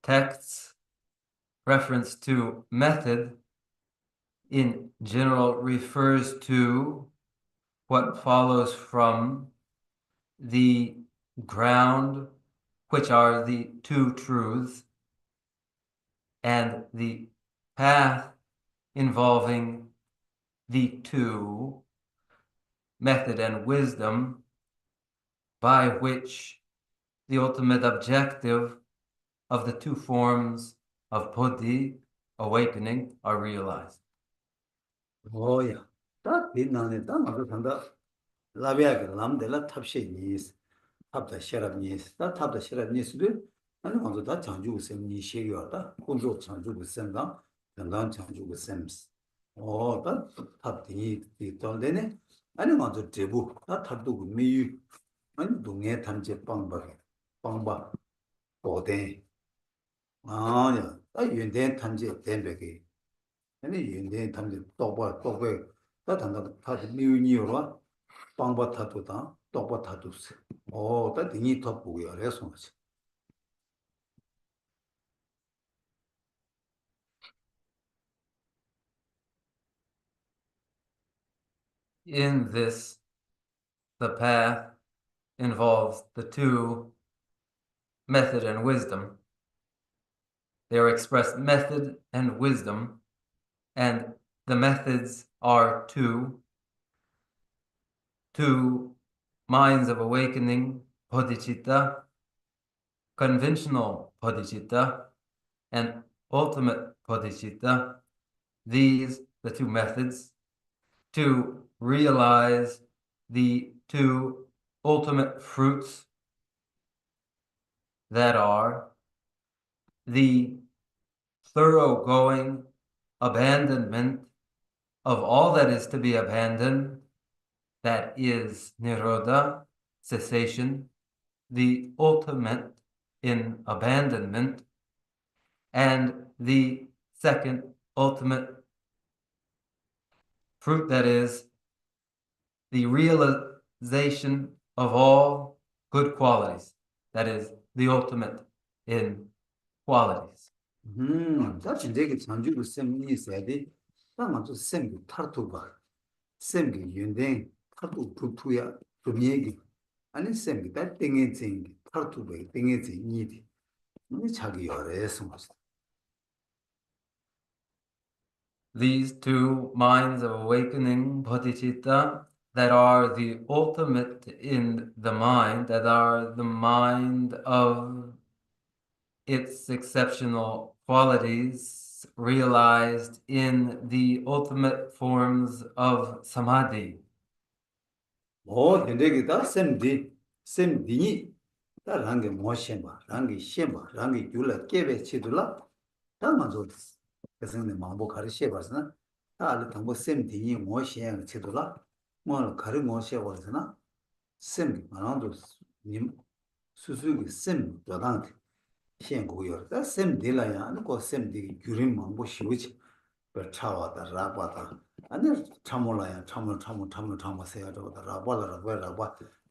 texts, reference to method in general refers to what follows from the ground, which are the two truths, and the path involving the two, method and wisdom, by which the ultimate objective of the two forms of Bodhi, awakening, are realized. 다 빛나네 다 나도 산다 라비아게 람데라 탑시니스 탑다 셰랍니스 다 탑다 셰랍니스도 아니 먼저 다 장주고 셈니 시여다 공조 장주고 셈다 당당 장주고 셈스 다 탑디 디던데네 아니 먼저 제부 다 탑도 미유 아니 동해 탐제 빵바 보대 아니야 다 윤대 탐제 덴베게 아니 윤대 탐제 또베 다 단다 다 미유니요라 빵바 타도다 또바 타도스 다 등이 더 보고요 그래서 In this, the path involves the two, method and wisdom. They are expressed method and wisdom, and the methods are two minds of awakening, bodhicitta, conventional bodhicitta, and ultimate bodhicitta. These, the two methods, to realize the two ultimate fruits that are the thoroughgoing abandonment of all that is to be abandoned, that is nirodha, cessation, the ultimate in abandonment, and the second ultimate fruit, that is the realization of all good qualities, that is the ultimate in qualities. 다 진짜게 장주를 셈이 있어야 돼. 다 먼저 셈이 타투바. 셈이 윤댕 타투 부투야. 좀 얘기. 아니 셈이 다 땡해진 타투베 땡해진 이디. 이 자기 열애서 맞아. These two minds of awakening, bodhicitta, that are the ultimate in the mind, that are the mind of its exceptional qualities realized in the ultimate forms of samadhi. 된대기다 셈디 다 랑게 모셴바 랑게 셴바 랑게 줄라 깨베 치둘라 다 먼저 그래서 망보 가르쳐 봐서나 다 알을 당보 셈디 모셴 치둘라 뭐 가르 모셴 봐서나 셈 만한도 님 수수기 셈 저단테 셴고요 다 셈디라야 그 셈디 규림 망보 쉬우지 차와다 라바다 아니 참몰라야 참을 세야 저거다 라바다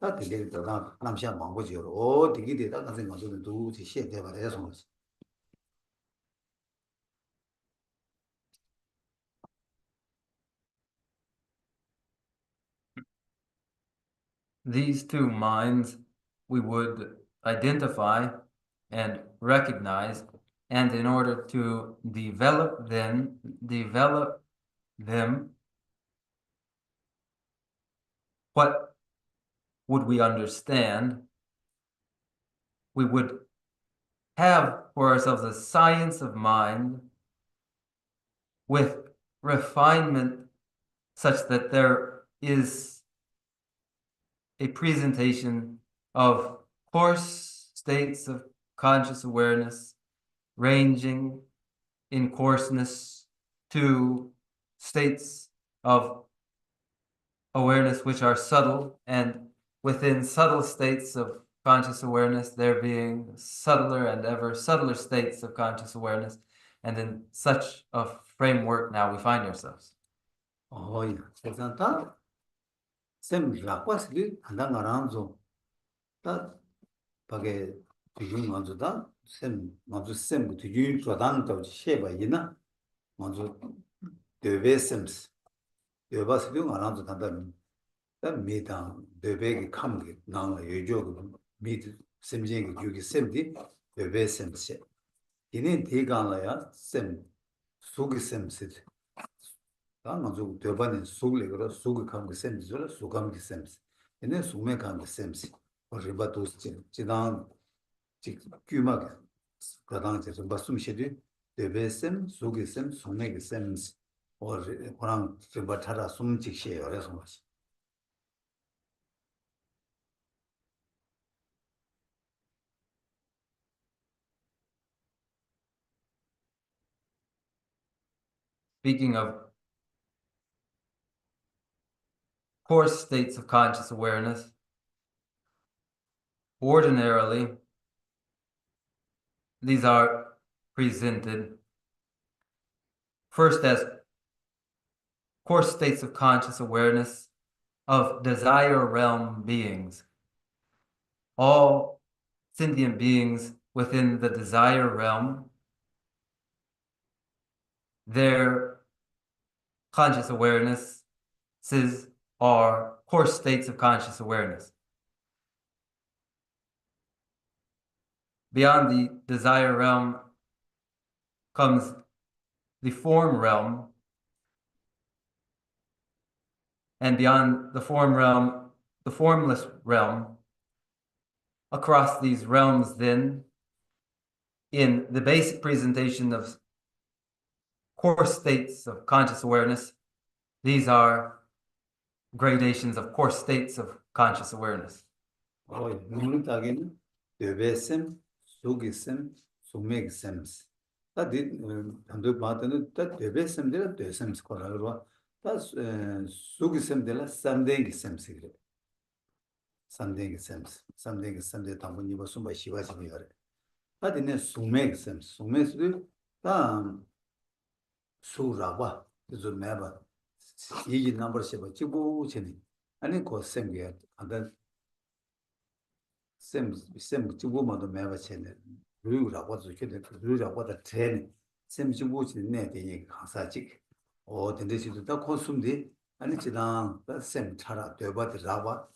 다 되게 다 남시아 망고지요 오 되게 되다 가서 가서 누구지 시에 봐서 These two minds we would identify and recognize, and in order to develop them, what would we understand? We would have for ourselves a science of mind with refinement such that there is a presentation of coarse states of conscious awareness ranging in coarseness to states of awareness which are subtle, and within subtle states of conscious awareness there being subtler and ever subtler states of conscious awareness, and in such a framework now we find ourselves. 야, 세상다 셈 라과스리 한다가란조 다 밖에 비중 먼저다 셈 먼저 셈 비중 조단도 셰바이나 먼저 데베셈스 데바스리 가란조 단다 다 미당 데베기 감기 나나 요조 미드 셈쟁이 유기 셈디 데베셈스 이는 대강라야 셈 속이 셈스 다 먼저 대반에 속을 그러 속을 감기 셈스라 속감기 셈스 얘네 속매 감기 셈스 리바도스 지단 지 규마게 가당제 좀 봤음시디 데베셈 속이셈 속매기 셈스 그랑 리바타라 숨직시에요 그래서 맞지. Speaking of coarse states of conscious awareness, ordinarily these are presented first as coarse states of conscious awareness of desire realm beings. All sentient beings within the desire realm, their conscious awarenesses are coarse states of conscious awareness. Beyond the desire realm comes the form realm, and beyond the form realm, the formless realm. Across these realms, then, in the basic presentation of coarse states of conscious awareness, these are gradations of coarse states of conscious awareness. 눈을 데베셈 속이셈 속매기셈스 다디 담도 바드는 다 데베셈들 데셈스 거라고 다 속이셈들 삼데기셈스 그래 삼데기셈스 담보니 무슨 뭐 시바지미 그래 다디네 수맥 수맥스 다 수라바 그저 매바 이기 넘버 쉐바 지고 제니 아니 고 셈게 안다 셈 지고마도 매바 쳇네 루라고 저게 루라고 다 트레니 셈 지고 제네 되게 가사지 근데시도 다 코숨디 아니 지당 셈 차라 되바드 라바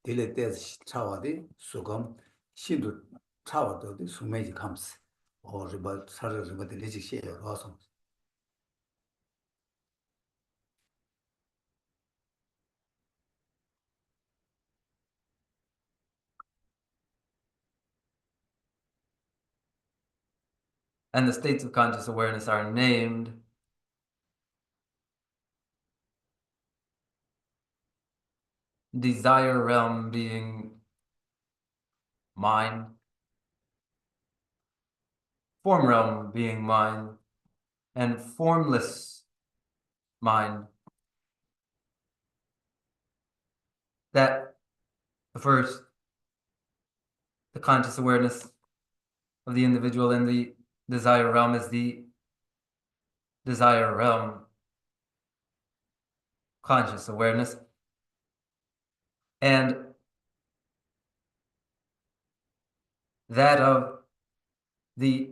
딜레테 차와디 수검 신도 차와도 수매지 감스 리바 사르 리바 딜리지 시에요 와서 And the states of conscious awareness are named desire realm being mind, form realm being mind, and formless mind. That the first, the conscious awareness of the individual in the desire realm is the desire realm conscious awareness. And that of the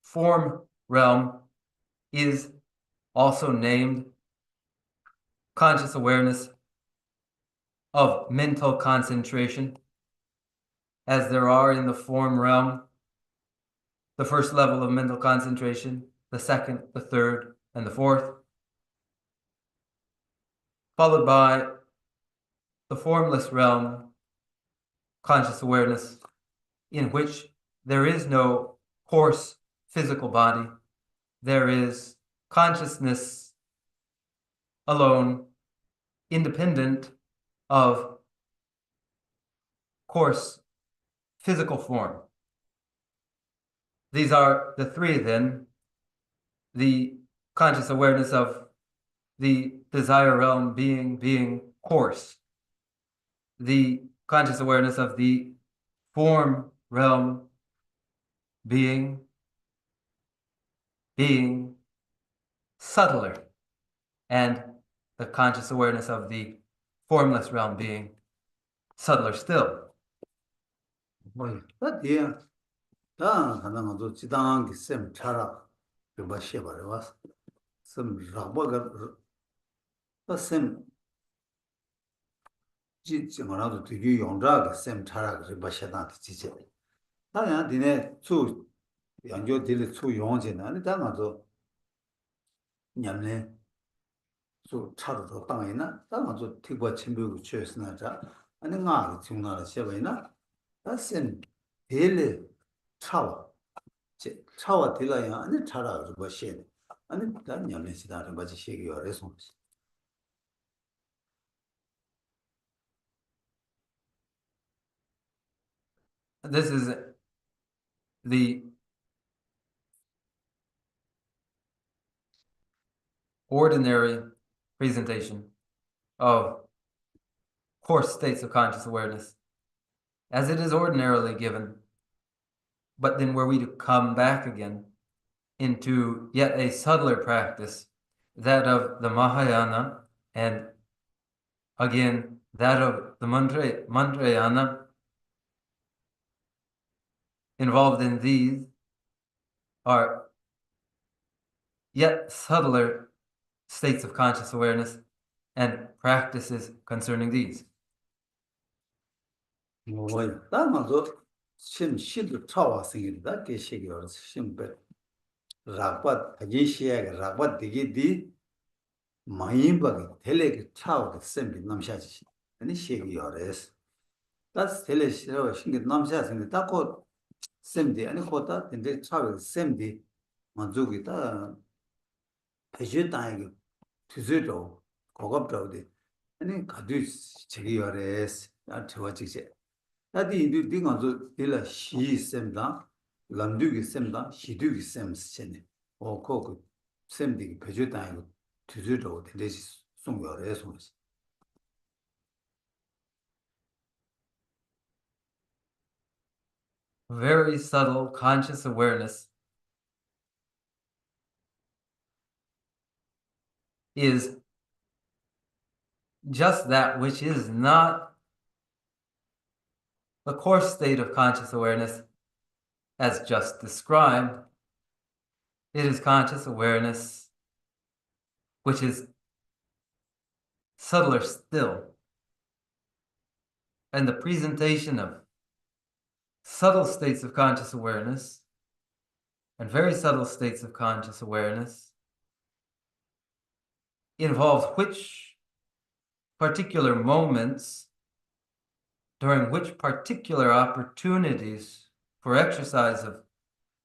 form realm is also named conscious awareness of mental concentration, as there are in the form realm the first level of mental concentration, the second, the third, and the fourth, followed by the formless realm, conscious awareness, in which there is no coarse physical body. There is consciousness alone, independent of coarse physical form. These are the three then: the conscious awareness of the desire realm being coarse, the conscious awareness of the form realm being subtler, and the conscious awareness of the formless realm being subtler still. 다디야 다 가능한 저 지당한 셈 차라 그바 쉐바를 와서 셈 라바가 셈 지정하나도 되게 용자가 셈 차라 그바 쉐다 지제 다야 디네 주 연교들의 주 용제는 아니 다가서 냠네 주 차로도 땅이나 다가서 티버 침부고 취했으나자 아니 nga 중나라 쉐바이나 다셈 딜레 차와 차와 딜라야 아니 차라 그바 쉐 아니 다 냠네 시다를 바지 쉐기 어레서 This is the ordinary presentation of coarse states of conscious awareness, as it is ordinarily given. But then were we to come back again into yet a subtler practice, that of the Mahayana, and again that of the Mantrayana, involved in these are yet subtler states of conscious awareness and practices concerning these. 뭐야 다가서 심 시도 차와 생긴다 계시기 어레서 심배 라바 아제시에 라바 되게디 마임바게 텔레게 차오게 셈비 남샤지 아니 시기 어레스 다스 텔레시로 신게 남샤스인데 다고 셈디 아니 코다 근데 차오게 셈디 만족이다 배제다이게 뒤즈도 고급도데 아니 가두 제기 어레스 아 저와지제 나디 인도 딩어서 딜라 시 셈다 람두기 셈다 시두기 셈스체네 코코 셈디 배제다이게 뒤즈도 되지 송여레서 very subtle conscious awareness is just that which is not the coarse state of conscious awareness as just described. It is conscious awareness which is subtler still. And the presentation of subtle states of conscious awareness and very subtle states of conscious awareness involves which particular moments during which particular opportunities for exercise of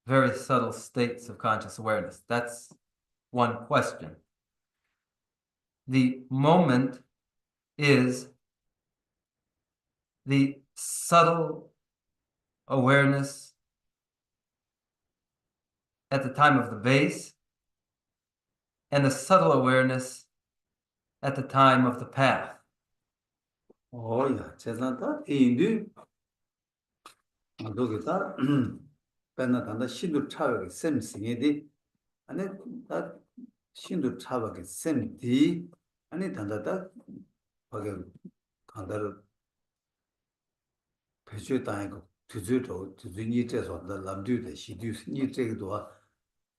very subtle states of conscious awareness. That's one question. The moment is the subtle awareness at the time of the base and the subtle awareness at the time of the path. 야, 제사다 인도 아도게다 배나 단다 신도 차게 셈싱에디 아니 다 신도 차게 셈디 아니 단다다 거기 간다를 배주 다이고 두주도 두주니 제소다 남주의 시두 니这个도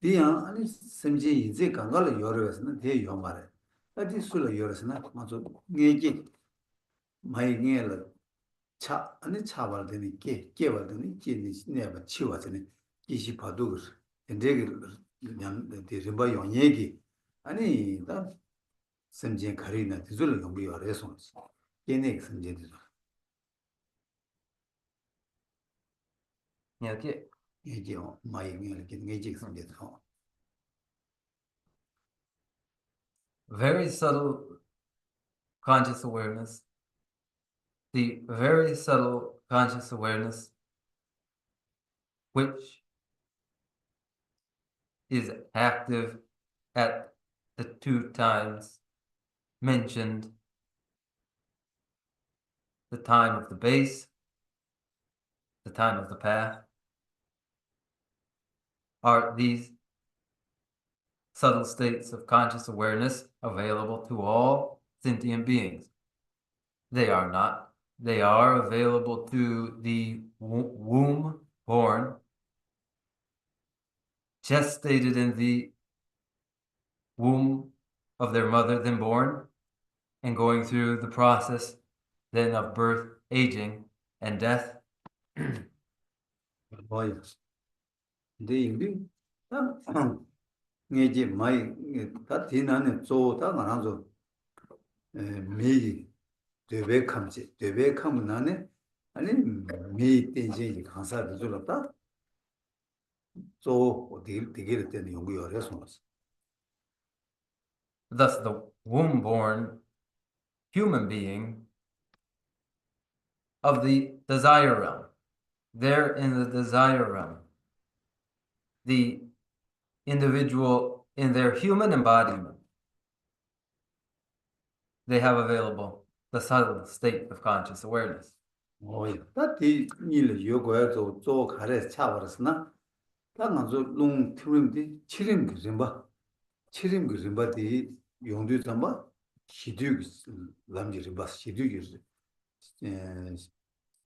디야 아니 셈지 이제 간갈 여러서는 대 요마래 어디 술을 여러서는 맞아 녜지 많이 녜를 차 아니 차발되니 깨발되니 깨니 내가 치워서니 이시 봐도 그래 근데 그냥 대림바 용얘기 아니 다 셈지 가리나 뒤줄 용비 여래서 얘네 셈지도 이렇게 얘기요 많이 이렇게 녜지 셈지도 very subtle conscious awareness, the very subtle conscious awareness which is active at the two times mentioned, the time of the base, the time of the path, are these subtle states of conscious awareness available to all sentient beings? They are not. They are available to the womb-born, gestated in the womb of their mother, then born, and going through the process then of birth, aging, and death. 뭐야 근데 이게 녜지 많이 다 뒤나는 조다 나눠서 매일 되백함지 나네 아니 매일 땡지 강사를 줄었다 조 어디 되게 때는 연구 열어서 Thus, the womb-born human being of the desire realm, there in the desire realm, the individual in their human embodiment, they have available the subtle state of conscious awareness. 뭐야 다디 일을 요구해서 조 가래 차버렸으나 당한서 롱 트림디 치림 그림바 치림 그림바디 용도 담바 시두기 남지림바 시두기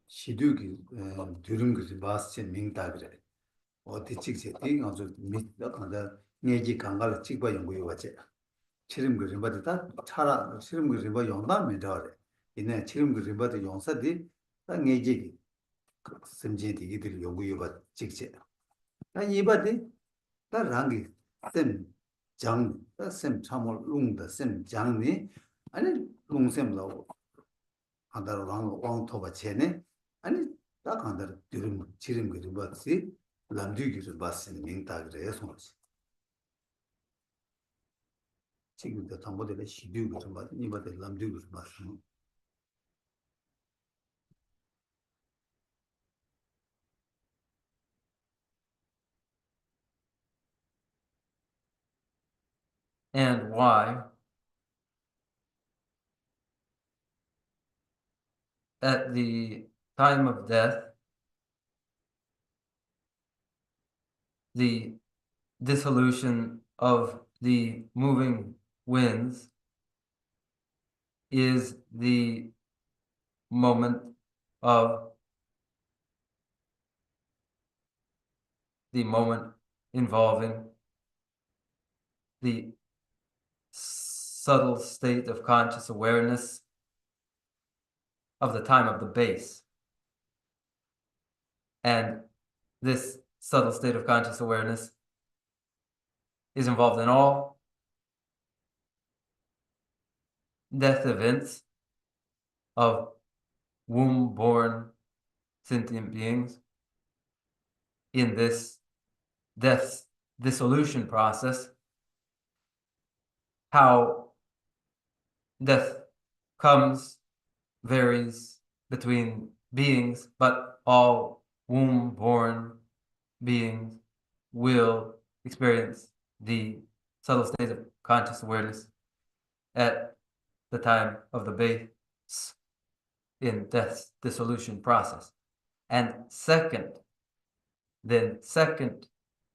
시두기 드름 그림바스 민다 그래 어디 찍지 아주 밑다 간다 내지 강갈 찍바 연구해 왔지 치림 그림바디 다 차라 치림 그림바 용담이 더래 이내 치림 그림바디 용사디 다 내지 심지디 이들 연구해 왔 찍지 나 이바디 다 랑기 셈 장, 셈 참을 룽다 셈 장니 아니 룽셈라고 한다로 왕토바 체네 아니 딱 한다로 드림 지름 그리 봤지 람디기를 봤으니 민다 그래요 손지 지금도 담보들 시디고 좀 봤니 이바들 람디기를 봤어 And why, at the time of death, the dissolution of the moving winds is the moment of the moment involving the subtle state of conscious awareness of the time of the base. And this subtle state of conscious awareness is involved in all death events of womb-born sentient beings. In this death dissolution process, how death comes varies between beings, but all womb-born beings will experience the subtle state of conscious awareness at the time of the base in death dissolution process. And second,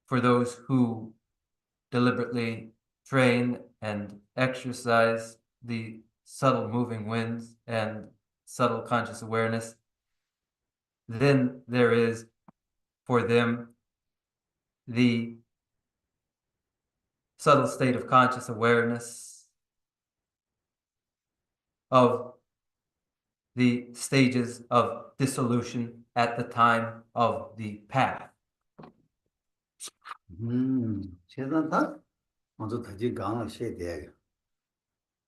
for those who deliberately train and exercise the subtle moving winds and subtle conscious awareness, then there is for them the subtle state of conscious awareness of the stages of dissolution at the time of the path. 제단다 먼저 다시 강을 해야 돼.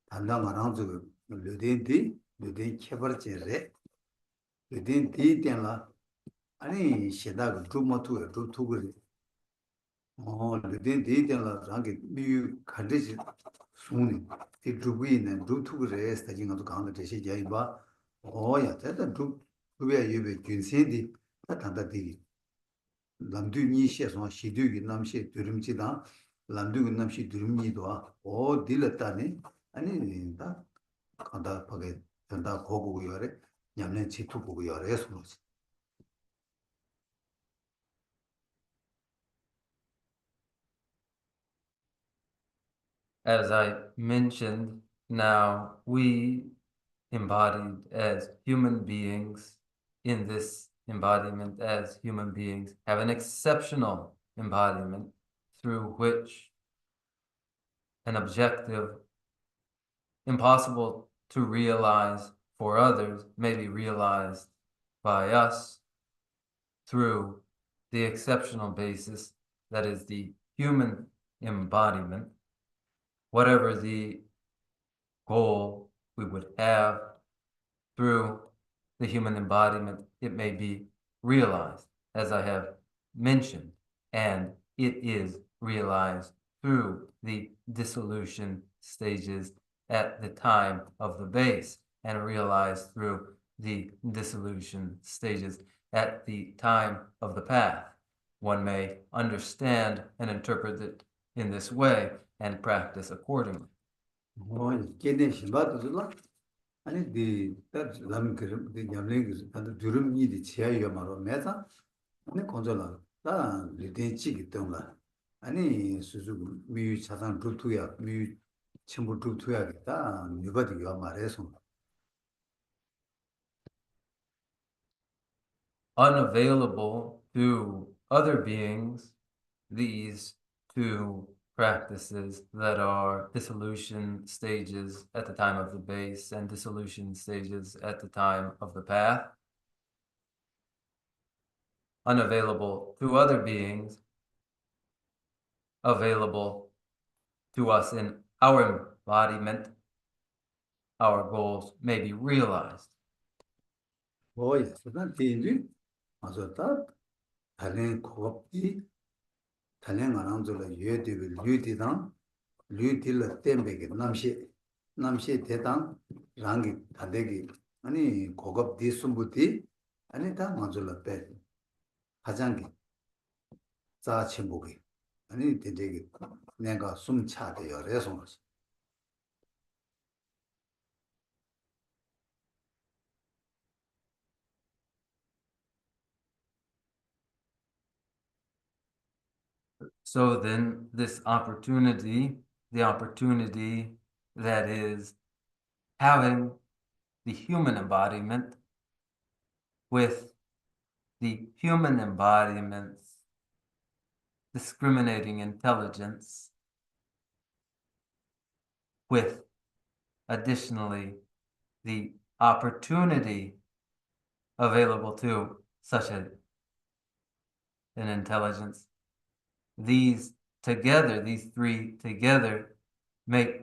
단다 말한 저 르덴디 르덴 캐버제레 르덴 디텐라 아니 시다가 두모투에 두투그리 르덴 디텐라 장게 미 간데지 손이 이 두부이네 두투그레 스타징도 강을 대시 제이바 야 대다 두부야 예베 균세디 단다디 람두 니시에서 시두기 남시 드름지다 람두 남시 드름니도 딜렀다니 아니 다 간다 파게 된다 고고 요래 냠내 지투 보고 요래 소리지 As I mentioned, now we embodied as human beings in this embodiment as human beings have an exceptional embodiment through which an objective impossible to realize for others may be realized by us through the exceptional basis that is the human embodiment. Whatever the goal we would have through the human embodiment, it may be realized, as I have mentioned, and it is realized through the dissolution stages at the time of the base, and realized through the dissolution stages at the time of the path. One may understand and interpret it in this way and practice accordingly. 걔네 심바도 줄라 아니 디딱 람그 디 냠랭그 단도 드름니디 지야이가 말로 메다 아니 건절라 다 리덴치기 때문에 아니 수수 미 차상 루투야 미 전부 루투야겠다 누가디가 말해서 Unavailable to other beings, these two practices that are dissolution stages at the time of the base and dissolution stages at the time of the path. Unavailable to other beings, available to us in our embodiment, our goals may be realized. 그다음 뒤에 맞았다 달랭 코업이 달랭 안 한줄로 유디빌 유디당 류딜 템베게 남시 대당 랑기 다대기 아니 고급 디숨부티 아니 다 맞을라 때 가장기 자침보기 아니 되게 내가 숨 차대요 그래서 So then this opportunity, the opportunity that is having the human embodiment with the human embodiment's discriminating intelligence, with additionally the opportunity available to such an intelligence. These together, these three together, make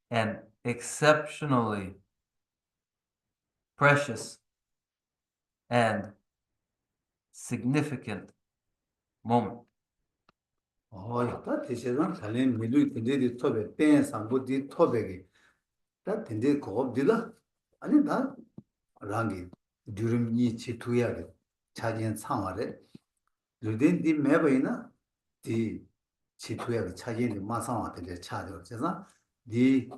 an exceptionally precious and significant moment. 다 대체는 달린 미루 근데디 톱에 뺀 상부디 톱에게 다 근데 고업디다 아니 다 랑기 두름이 치투야게 차진 상화래 르덴디 매버이나 디 치투야게 차진이 마상화데 차죠 그래서 디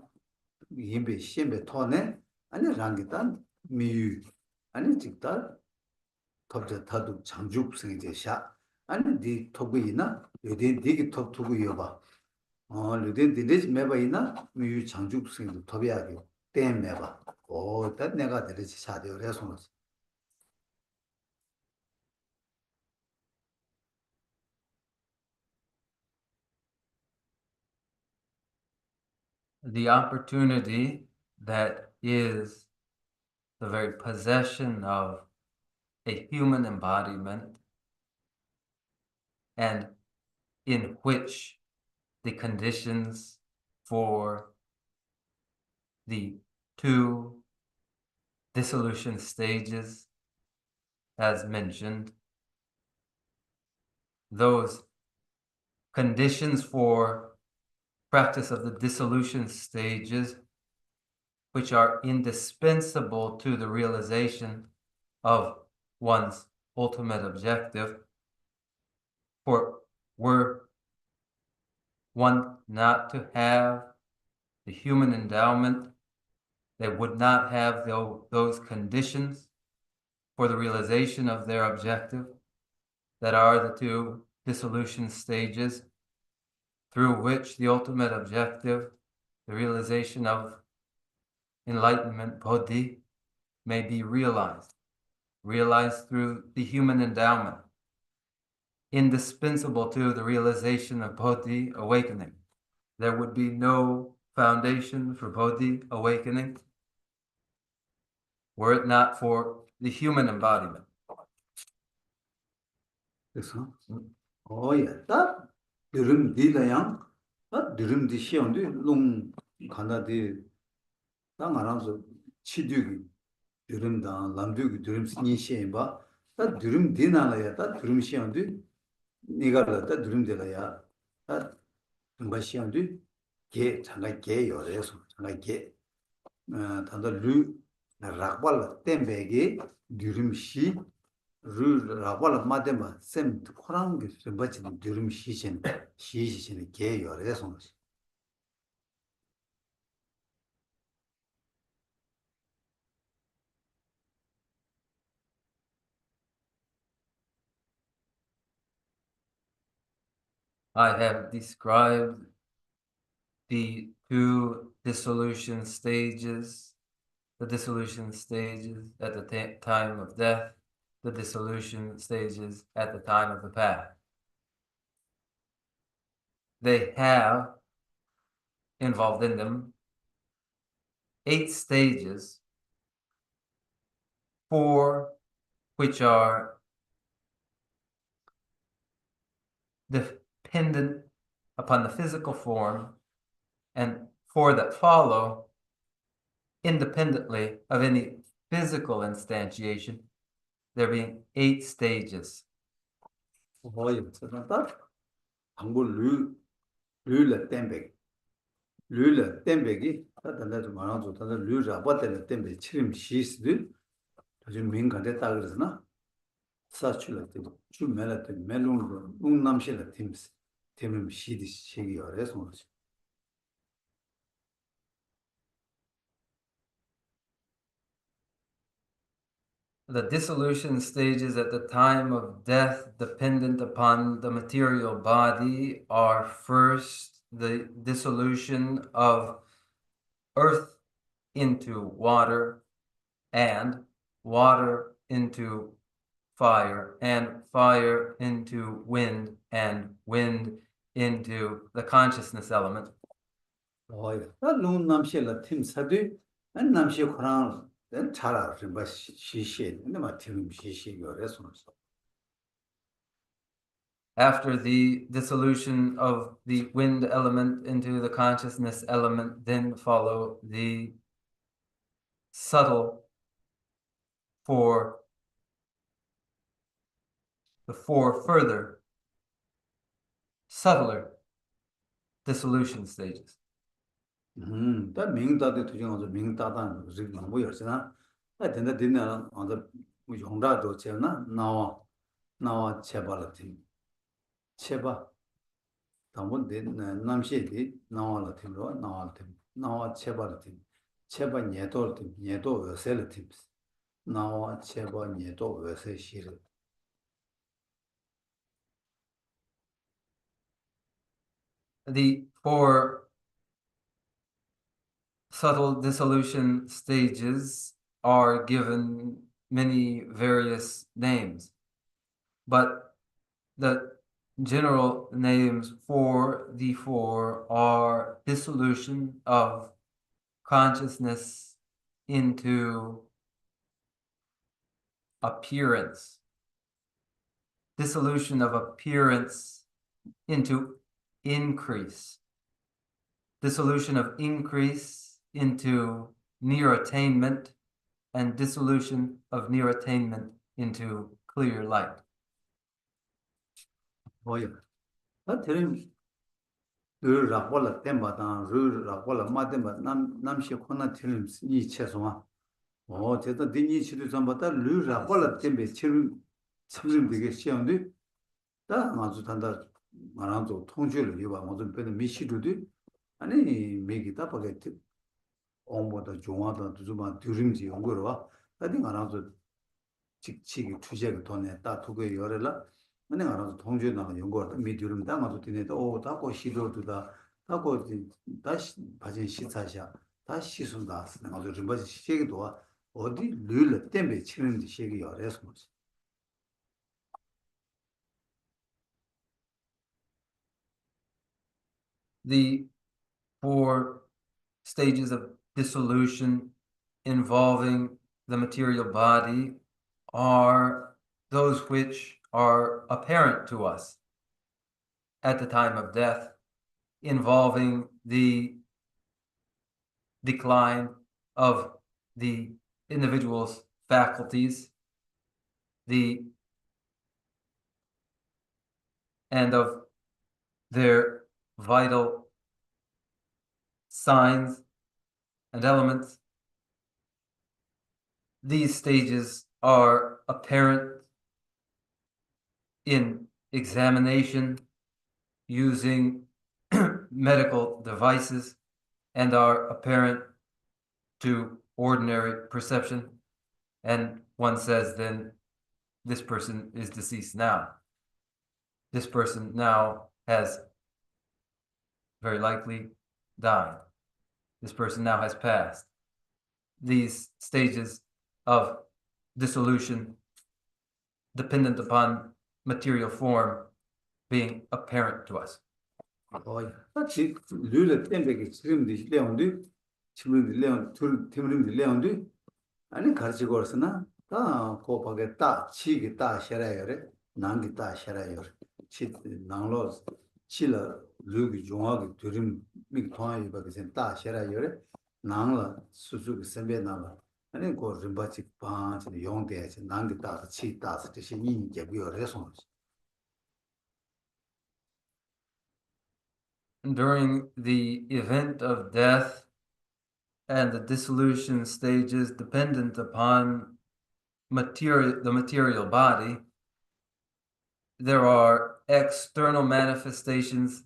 임베 심베 토네 아니 랑기단 미유 아니 직다 톱자 타도 장죽성이 제샤 아니 디 톱이나 요데 디기 톱 두고 여봐 요데 디레지 매바이나 미유 장죽성이 톱이야게 땜 매바 딱 내가 데리지 차대요 그래서 The opportunity that is the very possession of a human embodiment, and in which the conditions for the two dissolution stages, as mentioned, those conditions for practice of the dissolution stages, which are indispensable to the realization of one's ultimate objective, for were one not to have the human endowment, they would not have those conditions for the realization of their objective, that are the two dissolution stages through which the ultimate objective, the realization of enlightenment, bodhi, may be realized through the human endowment, indispensable to the realization of bodhi awakening. There would be no foundation for bodhi awakening were it not for the human embodiment. 그래서 딱 드럼 디다양 드럼 디 시온디 롱 가나디 땅 알아서 치두기 드럼다 람두기 드럼 스니 시엔바 딱 드럼 디나라야 딱 드럼 시온디 니가라 딱 드럼 데라야 딱 뭔가 시온디 게 장가 게 요래서 장가 게 단다 루 락발 템베기 드럼시 루 락발 마데마 셈 코랑 그 버치 드럼시 시시신 게 요래서 I have described the two dissolution stages, the dissolution stages at the time of death, the dissolution stages at the time of the path. They have involved in them 8 stages, 4 which are dependent upon the physical form, and 4 that follow independently of any physical instantiation, there being 8 stages. 방구 르르 템백 르르 템백이 다단다 많아도 다들 르르 아바텔 템백 치림 시스드 좀 민간데 딱 그러잖아 사출을 때 주면을 때 멜롱도 웅남실의 팀스 팀을 시디 시기 어려서 the dissolution stages at the time of death dependent upon the material body are first the dissolution of earth into water and water into fire and fire into wind and wind into the consciousness element. 나 눈 남실라 팀 사도 안 남시 코랑 차라 좀 시시 근데 막 팀 시시 요래서 After the dissolution of the wind element into the consciousness element, then follow the subtle the four further subtler dissolution stages. 다 명다도 투정하서 명다단 무슨 뭐 열잖아. 나 된다 된다 아주 용다도 제나 나와 제발ati 제바 당분 된 남시디 나와라 팀로 나와 제발ati 제바 녀도 요셀ati 나와 제바 녀도 요세시르 The four subtle dissolution stages are given many various names, but the general names for the four are dissolution of consciousness into appearance, dissolution of appearance into increase, dissolution of increase into near attainment, and dissolution of near attainment into clear light. 뭐야? 나 들은 르라고라 템바다 르라고라 마데마 남시 코나 들은 이 채소마 제가 din이 치료 전부터 르라고라 템베 치료 되게 시험도 다 아주 단다 말한도 통주를 이와 모든 배는 미시도도 아니 메기다 바게트 온보다 종화다 두주마 드림지 연구로 와 나디 말한도 직치기 투제가 돈에 다 두고 열어라 근데 알아서 통주에 나가 연구하다 미디움 담아도 되네도 오 다고 시도도다 다고 다시 바진 시사샤 다시 시순다 아주 좀 바지 시계도 어디 룰 때문에 치는 시계 열어서 The four stages of dissolution involving the material body are those which are apparent to us at the time of death, involving the decline of the individual's faculties, and of their vital signs and elements. These stages are apparent in examination using medical devices and are apparent to ordinary perception. And one says, then this person is deceased now. This person now has very likely died. This person now has passed. These stages of dissolution dependent upon material form being apparent to us. 같이 룰을 땜백이 지금도 레온도 지금도 레온 팀름도 레온도 아니 가르치고 왔으나 다 고박에 다 치기 다 셔라요래 난기 다 셔라요 치 나로 치라 르기 종하게 드림 미 통하이 바게 다 셔라요래 나라 수수기 선배 나라 아니 고 림바치 바치 용대지 난기 다 치다 뜻이 인제 비어래서 During the event of death and the dissolution stages dependent upon the material body, there are external manifestations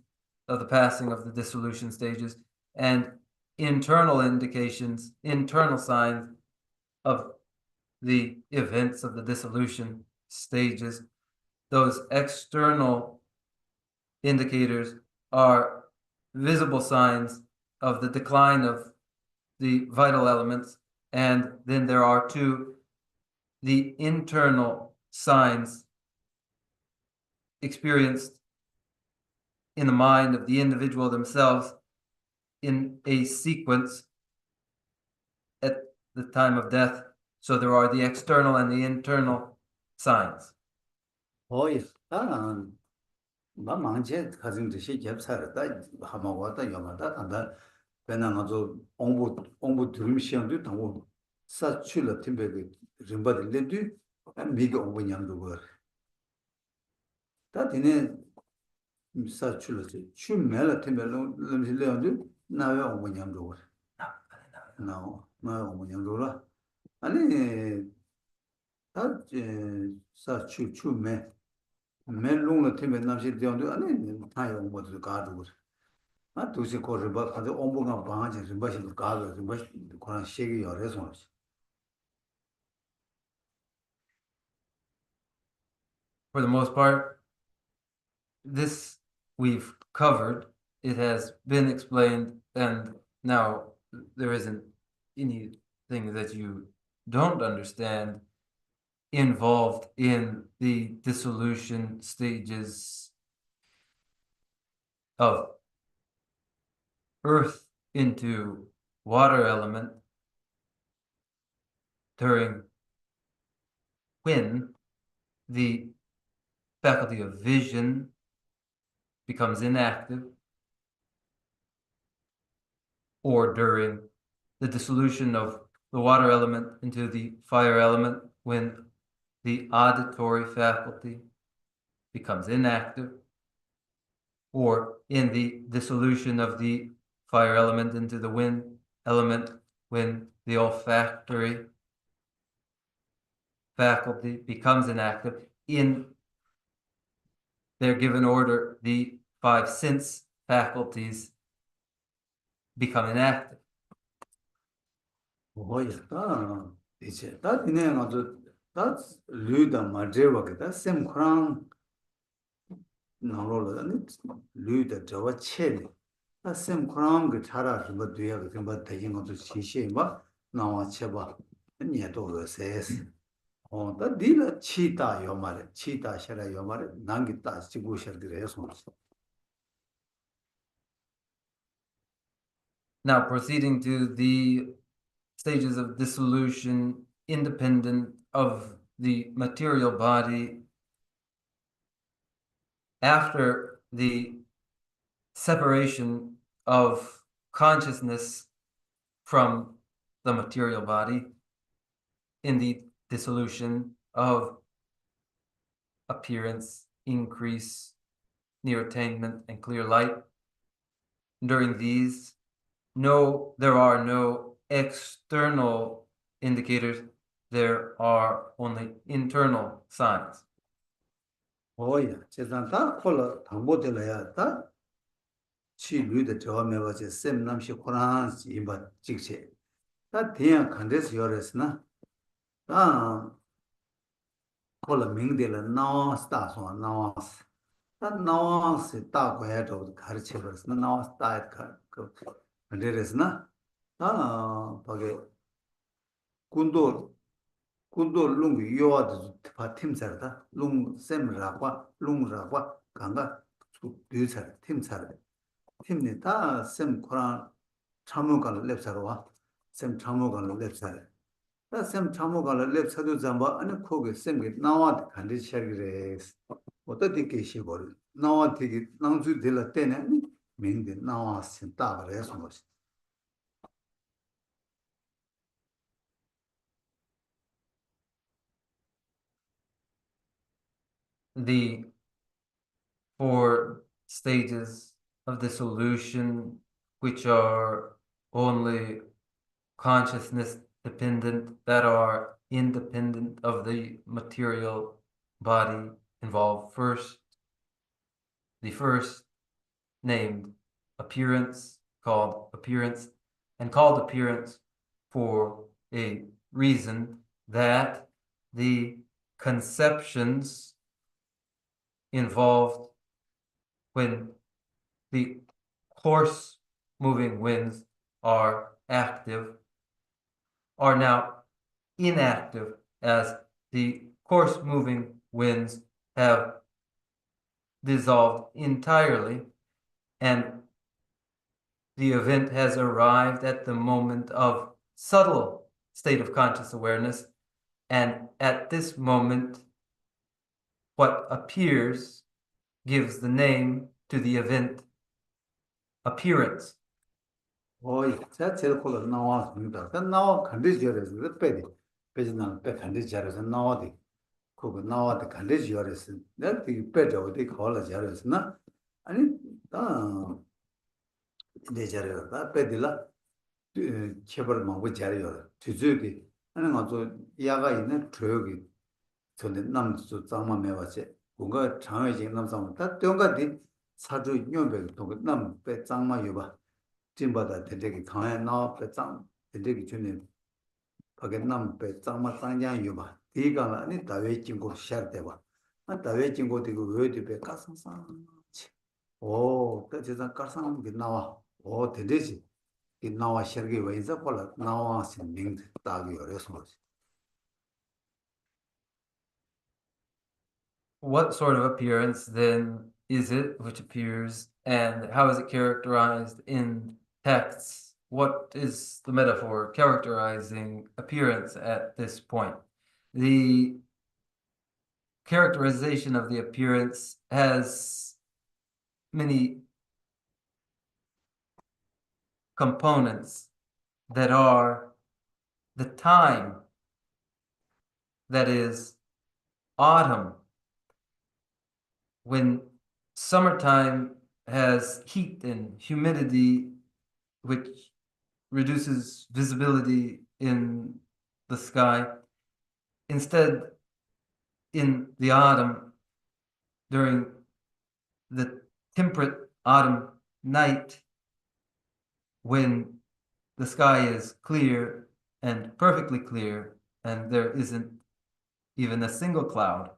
of the passing of the dissolution stages and internal indications, internal signs of the events of the dissolution stages, those external indicators are visible signs of the decline of the vital elements, and then there are two, the internal signs experienced in the mind of the individual themselves in a sequence at the time of death. So there are the external and the internal signs. 나 망제 가진 듯이 겹살다 하마고다 영하다 간다 배나가서 공부 들음 시험도 당고 사출을 팀베게 림바들레도 미게 공부 냠도 거 다디네 사출을 춤멜라 팀벨로 림실레도 나왜 공부 냠도 거 나 공부 냠도라 아니 다 사출 춤매 멜롱의 팀에 남실 되는데 아니 타요 뭐도 가도 아 도시 거르바 가서 온보가 방하지 좀 바시도 가도 좀 바시 그런 시기 열어서 For the most part, this we've covered. It has been explained, and now there isn't anything that you don't understand involved in the dissolution stages of earth into water element during when the faculty of vision becomes inactive, or during the dissolution of the water element into the fire element when the auditory faculty becomes inactive, or in the dissolution of the fire element into the wind element when the olfactory faculty becomes inactive. In their given order, the five sense faculties become inactive. 이제 다 그냥 아주 다 류다 마제와게다 셈크랑 나로라니 류다 저와 체리 다 셈크랑 그 차라 뭐 뒤에 그 뭐 대신 것도 시시 뭐 나와 쳐봐 니도 세스 다 딜 치다 요 말에 치다 셔라 요 말에 난기다 지고 셔들에서 Now, proceeding to the stages of dissolution independent of the material body, after the separation of consciousness from the material body, in the dissolution of appearance, increase, near attainment, and clear light, during these, there are no external indicators, there are only internal signs. 제단 다 콜라 당보들어야 다 치류의 저메버지 셈남시 코란 이바 직체 다 대양 간데스 요레스나 다 콜라 명데라 나와스 다소 나와스 다 나와스 다 거야도 가르쳐 버스나 나와스 다그 간데레스나 다 거기 군도 룽 요아도 파팀사다 룽 셈라과 룽라과 강가 뒤차 팀사다 팀네 다셈 코란 참모갈 랩사로와 셈 참모갈 랩사래 다셈 참모갈 랩사도 잠바 아니 코게 셈게 나와 간디 샤기레스 어떻게 계시벌 나와 되게 낭주 될라 때네 명데 나와 센다 그래서 뭐 The four stages of dissolution, which are only consciousness dependent, that are independent of the material body, involve the first named appearance, called appearance for a reason that the conceptions involved when the coarse moving winds are active are now inactive as the coarse moving winds have dissolved entirely and the event has arrived at the moment of subtle state of conscious awareness, and at this moment what appears gives the name to the event appearance. 제가 제일 콜로 나왔습니다. 그 나와 간디지어서 빼지나 빼 간디지어서 나와디. 그거 나와디 간디지어서 내가 이 빼져 어디 걸어 자르스나 아니 다 이제 자르다 빼딜라 체벌 먹고 자르요. 주주기 하는 것도 야가 있는 조역이 전에 남도 장만 매와지. 뭔가 장외진 남상 다 땡가디 사주 녀배 또 남배 장만 요봐. 진바다 되게 강에 나와 배짱 되게 주네 밖에 남배 짱마 짱장 요봐 디가 아니 다외 친구 샤르대 봐 다외 친구 되고 왜도 배 가상상 오 그래서 가상 게 나와 오 되지 이 나와 샤르게 왜서 콜라 나와 신밍 따기 어려서 What sort of appearance then is it which appears, and how is it characterized in texts? What is the metaphor characterizing appearance at this point? The characterization of the appearance has many components that are the time, that is autumn, when summertime has heat and humidity, which reduces visibility in the sky. Instead, in the autumn, during the temperate autumn night, when the sky is clear and perfectly clear, and there isn't even a single cloud,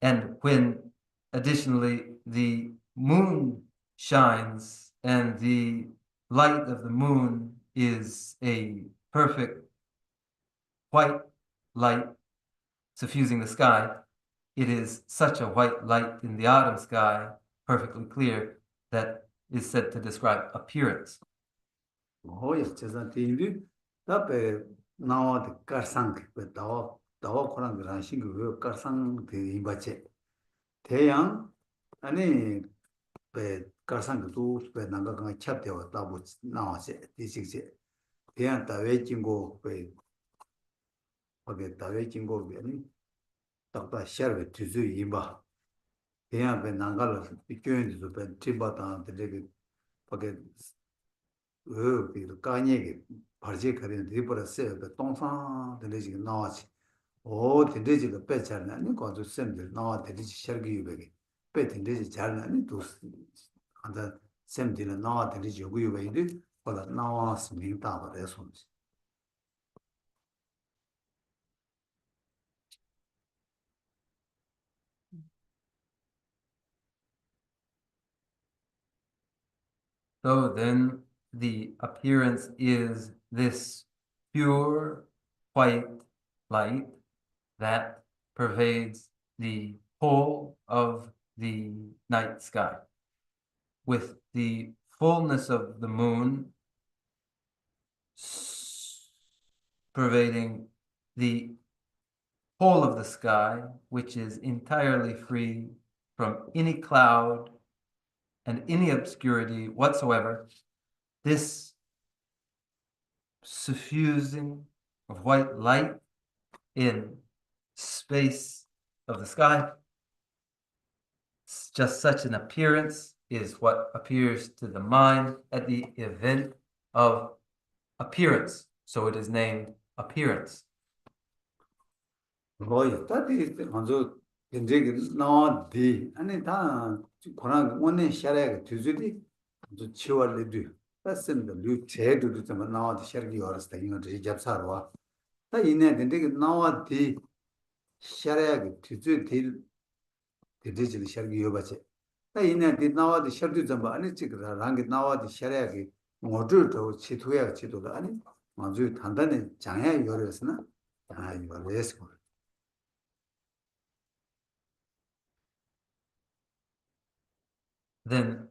and when additionally the moon shines and the light of the moon is a perfect white light suffusing the sky, it is such a white light in the autumn sky, perfectly clear, that is said to describe appearance. yes, 제가 뒤에 답에 나와 가상 그 다와 코랑 그런 식으로 가상 대임받지 대양 아니 배 가상도 배 나가가 찹되어 다고 나와지 디식지 대양 다외 진고 배 거기 다외 진고 아니 딱다 셔베 주주 임바 대양 배 나가를 비교해도 배 집바다 되게 거기 그 까니게 바지 가리는 리버스에 배 동상 되게 나와지 오 되지가 빼잖아 아니 거기서 샘들 나와 되지 셔기 유백이 빼 되지 잘 아니 또 한다 샘들은 나와 되지 요구유백이 콜라 나와 스밍다 버려서 So then the appearance is this pure white light that pervades the whole of the night sky, with the fullness of the moon pervading the whole of the sky, which is entirely free from any cloud and any obscurity whatsoever. This suffusing of white light in space of the sky, just such an appearance is what appears to the mind at the event of appearance. So it is named appearance. 뭐야 다들 먼저 이제 나와디 아니 다 고난 원내 샤라가 뒤주디 저 치월레디 패스인데 류 제도도 좀 나와디 샤르기 어렸을 때 이거 잡사로 다 이내 된데 나와 뒤 샤라야기 뒤주 뒤 뒤지를 샤기 여바지 다 이내 뒤 나와 뒤 샤르도 좀 아니 지그라 랑게 나와 뒤 샤라야기 모두도 치토야 치도다 아니 아주 단단히 장애 요래서나 아 이거 레스 Then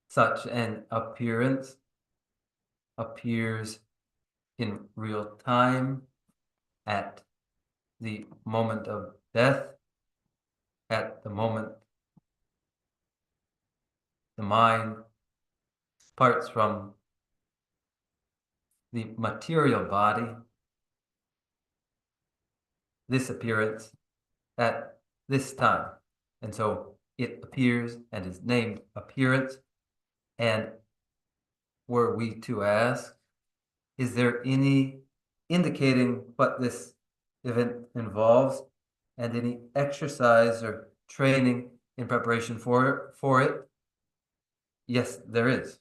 such an appearance appears in real time at the moment of death, at the moment the mind parts from the material body, this appearance at this time. And so it appears and is named appearance. And were we to ask, is there any indicating what this event involves and any exercise or training in preparation for it? Yes, there is.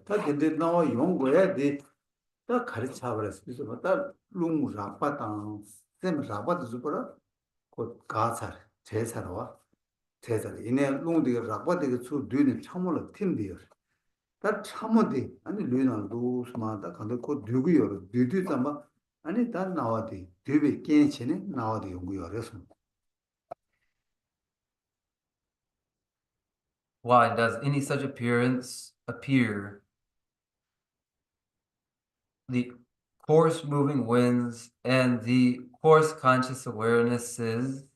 다 근데 나와 용거야 다 가르쳐 버렸어. 그래서 다 룸 라바당 쌤 라바도 주거라. 곧 가살 제사로와 제사 이내 룸디가 라바디가 주 뒤는 참을로 팀디요. 다 참어디 아니 르나도 스마다 간데 곧 뒤고요. 뒤뒤 담아 아니 다 나와디 뒤비 깨치네 나와디 용고요. 그래서 Why does any such appearance appear? The coarse moving winds and the coarse conscious awarenesses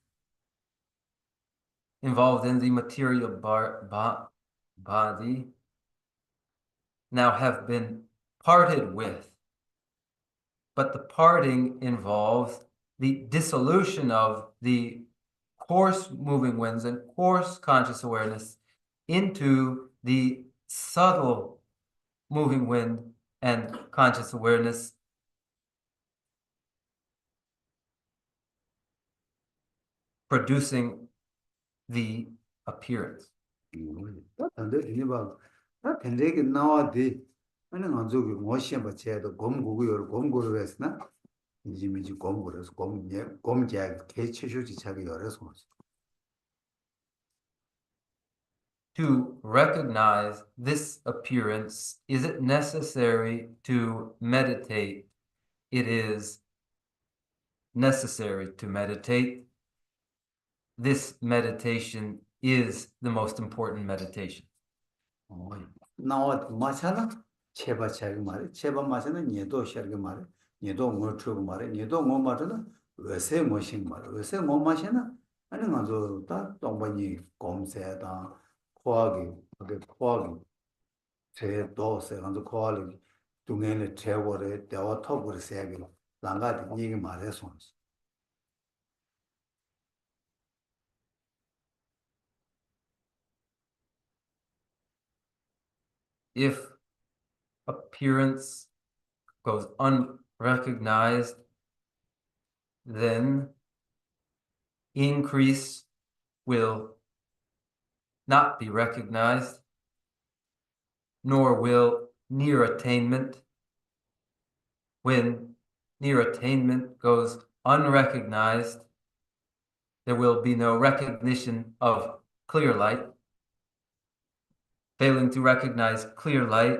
involved in the material body now have been parted with, but the parting involves the dissolution of the coarse moving winds and coarse conscious awareness into the subtle moving wind and conscious awareness producing the appearance. 근데 이봐 다 근데게 나와디 아니 안저기 뭐시야 버체도 검고고요. 검고로 했으나 이미지 검고로서 검예 검제 개체슈지 차기 열어서 To recognize this appearance, is it necessary to meditate? It is necessary to meditate. This meditation is the most important meditation. 나와 마찬가 체바 차기 말이 체바 마찬가 얘도 셔게 말이 얘도 뭐 추고 말이 얘도 뭐 말은 왜세 뭐신 말 왜세 뭐 마시나 아니 가서 다 동반이 검세다 코하기 그게 코하기 제 도세 가서 코하기 중간에 제월에 대화 톱으로 세게 랑가디 얘기 말해서 If appearance goes unrecognized, then increase will not be recognized, nor will near attainment. When near attainment goes unrecognized, there will be no recognition of clear light. Failing to recognize clear light,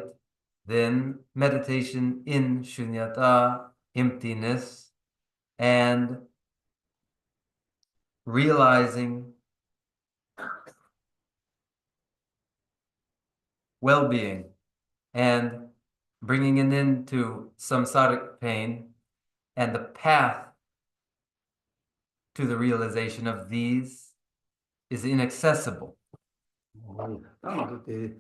then meditation in shunyata, emptiness, and realizing well-being and bringing it into samsaric pain and the path to the realization of these is inaccessible. 나도 때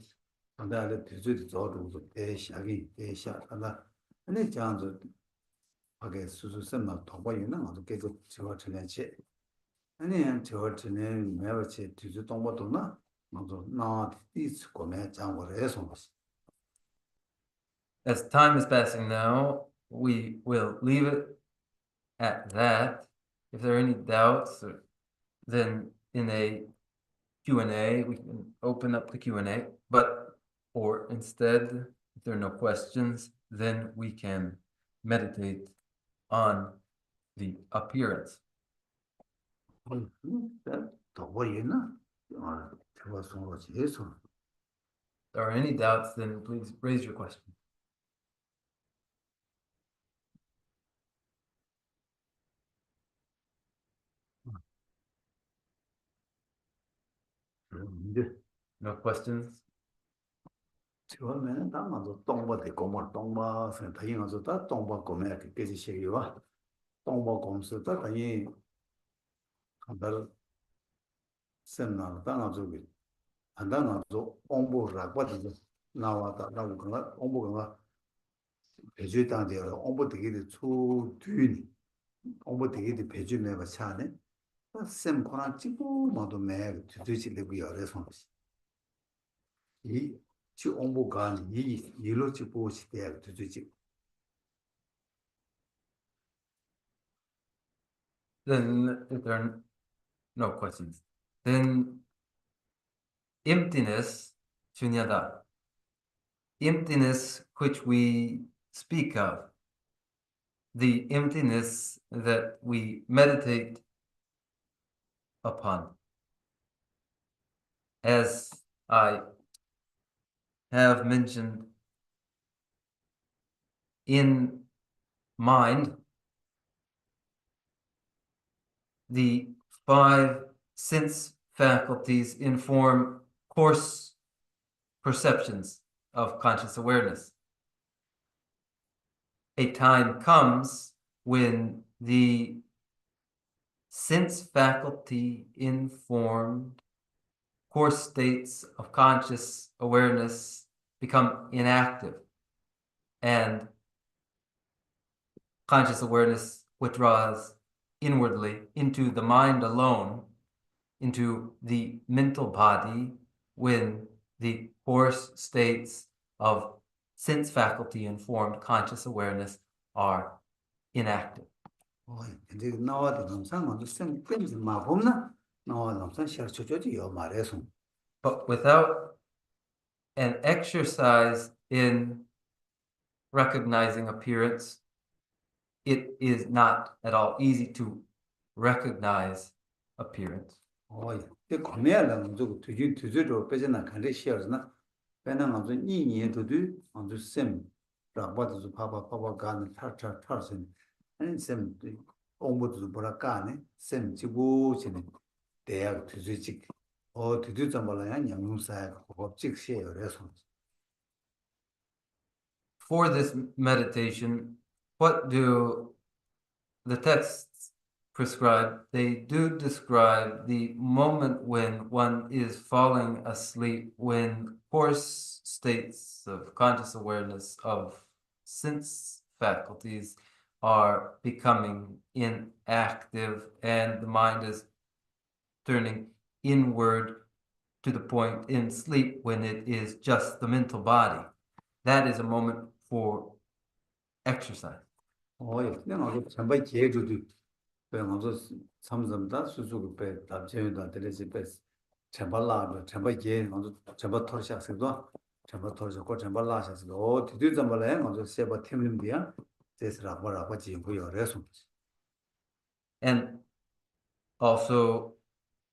나를 뒤주디 저도 대샤기 대샤다 아니 장저 하게 수수선만 도바이는 아주 계속 저거 전에지 아니 저거 전에 매버치 뒤주 동보도나 먼저 나 디스 거매 장고를 해서 As time is passing now, we will leave it at that. If there are any doubts, then in a Q&A, we can open up the Q&A, or instead, If there are no questions, then we can meditate on the appearance. If there are any doubts, then please raise your question. No questions? 처음에는 다 먼저 동바 대고모 동바 선타인어서 다 동바 고메 그게 시기와 동바 공司다 당이 한달 셈나 다나저기 한다나저 공부라고 나와다 나오가 공부가 배주당되어 공부되게 추뒤 공부되게 배주매가 차네 셈 코나 찍고 모두 매 뒤지려고 열어서 이 공부가 이 일로 찍고 시대에 뒤지 Then, if there are no questions, then emptiness, shunyata, emptiness which we speak of, the emptiness that we meditate upon. As I have mentioned, in mind, the 5 sense faculties inform coarse perceptions of conscious awareness. A time comes when the sense faculty informed coarse states of conscious awareness become inactive, and conscious awareness withdraws inwardly into the mind alone, into the mental body, when the coarse states of sense faculty informed conscious awareness are inactive. 이제 나와도 남산 먼저 생 뺀지 마봄나 나와 남산 시작 조조지요 말해서 But without an exercise in recognizing appearance, it is not at all easy to recognize appearance. 이 고뇌를 먼저 뒤주로 빼지나 간데 시어나 빼는 먼저 이니에도도 먼저 셈 라바도 파파 간을 탈선 아니 셈 공부도 보라 간에 셈 지고 지는 대학 뒤주직 뒤주 좀 몰라야 양용사 법칙 시에요 그래서 For this meditation, what do the texts prescribe? They do describe the moment when one is falling asleep, when coarse states of conscious awareness of sense faculties are becoming inactive and the mind is turning inward to the point in sleep when it is just the mental body. That is a moment for exercise. 그냥 아주 전부 계획도 배워서 삼삼다 수수고 배 답제도 되지 배 전발라 전부 계획 먼저 전부 털셔서도 전부 털셔고 전발라셔서 뒤뒤 전발에 먼저 세버 팀님이야 제스라 뭐라고 지고요 그래서 And also,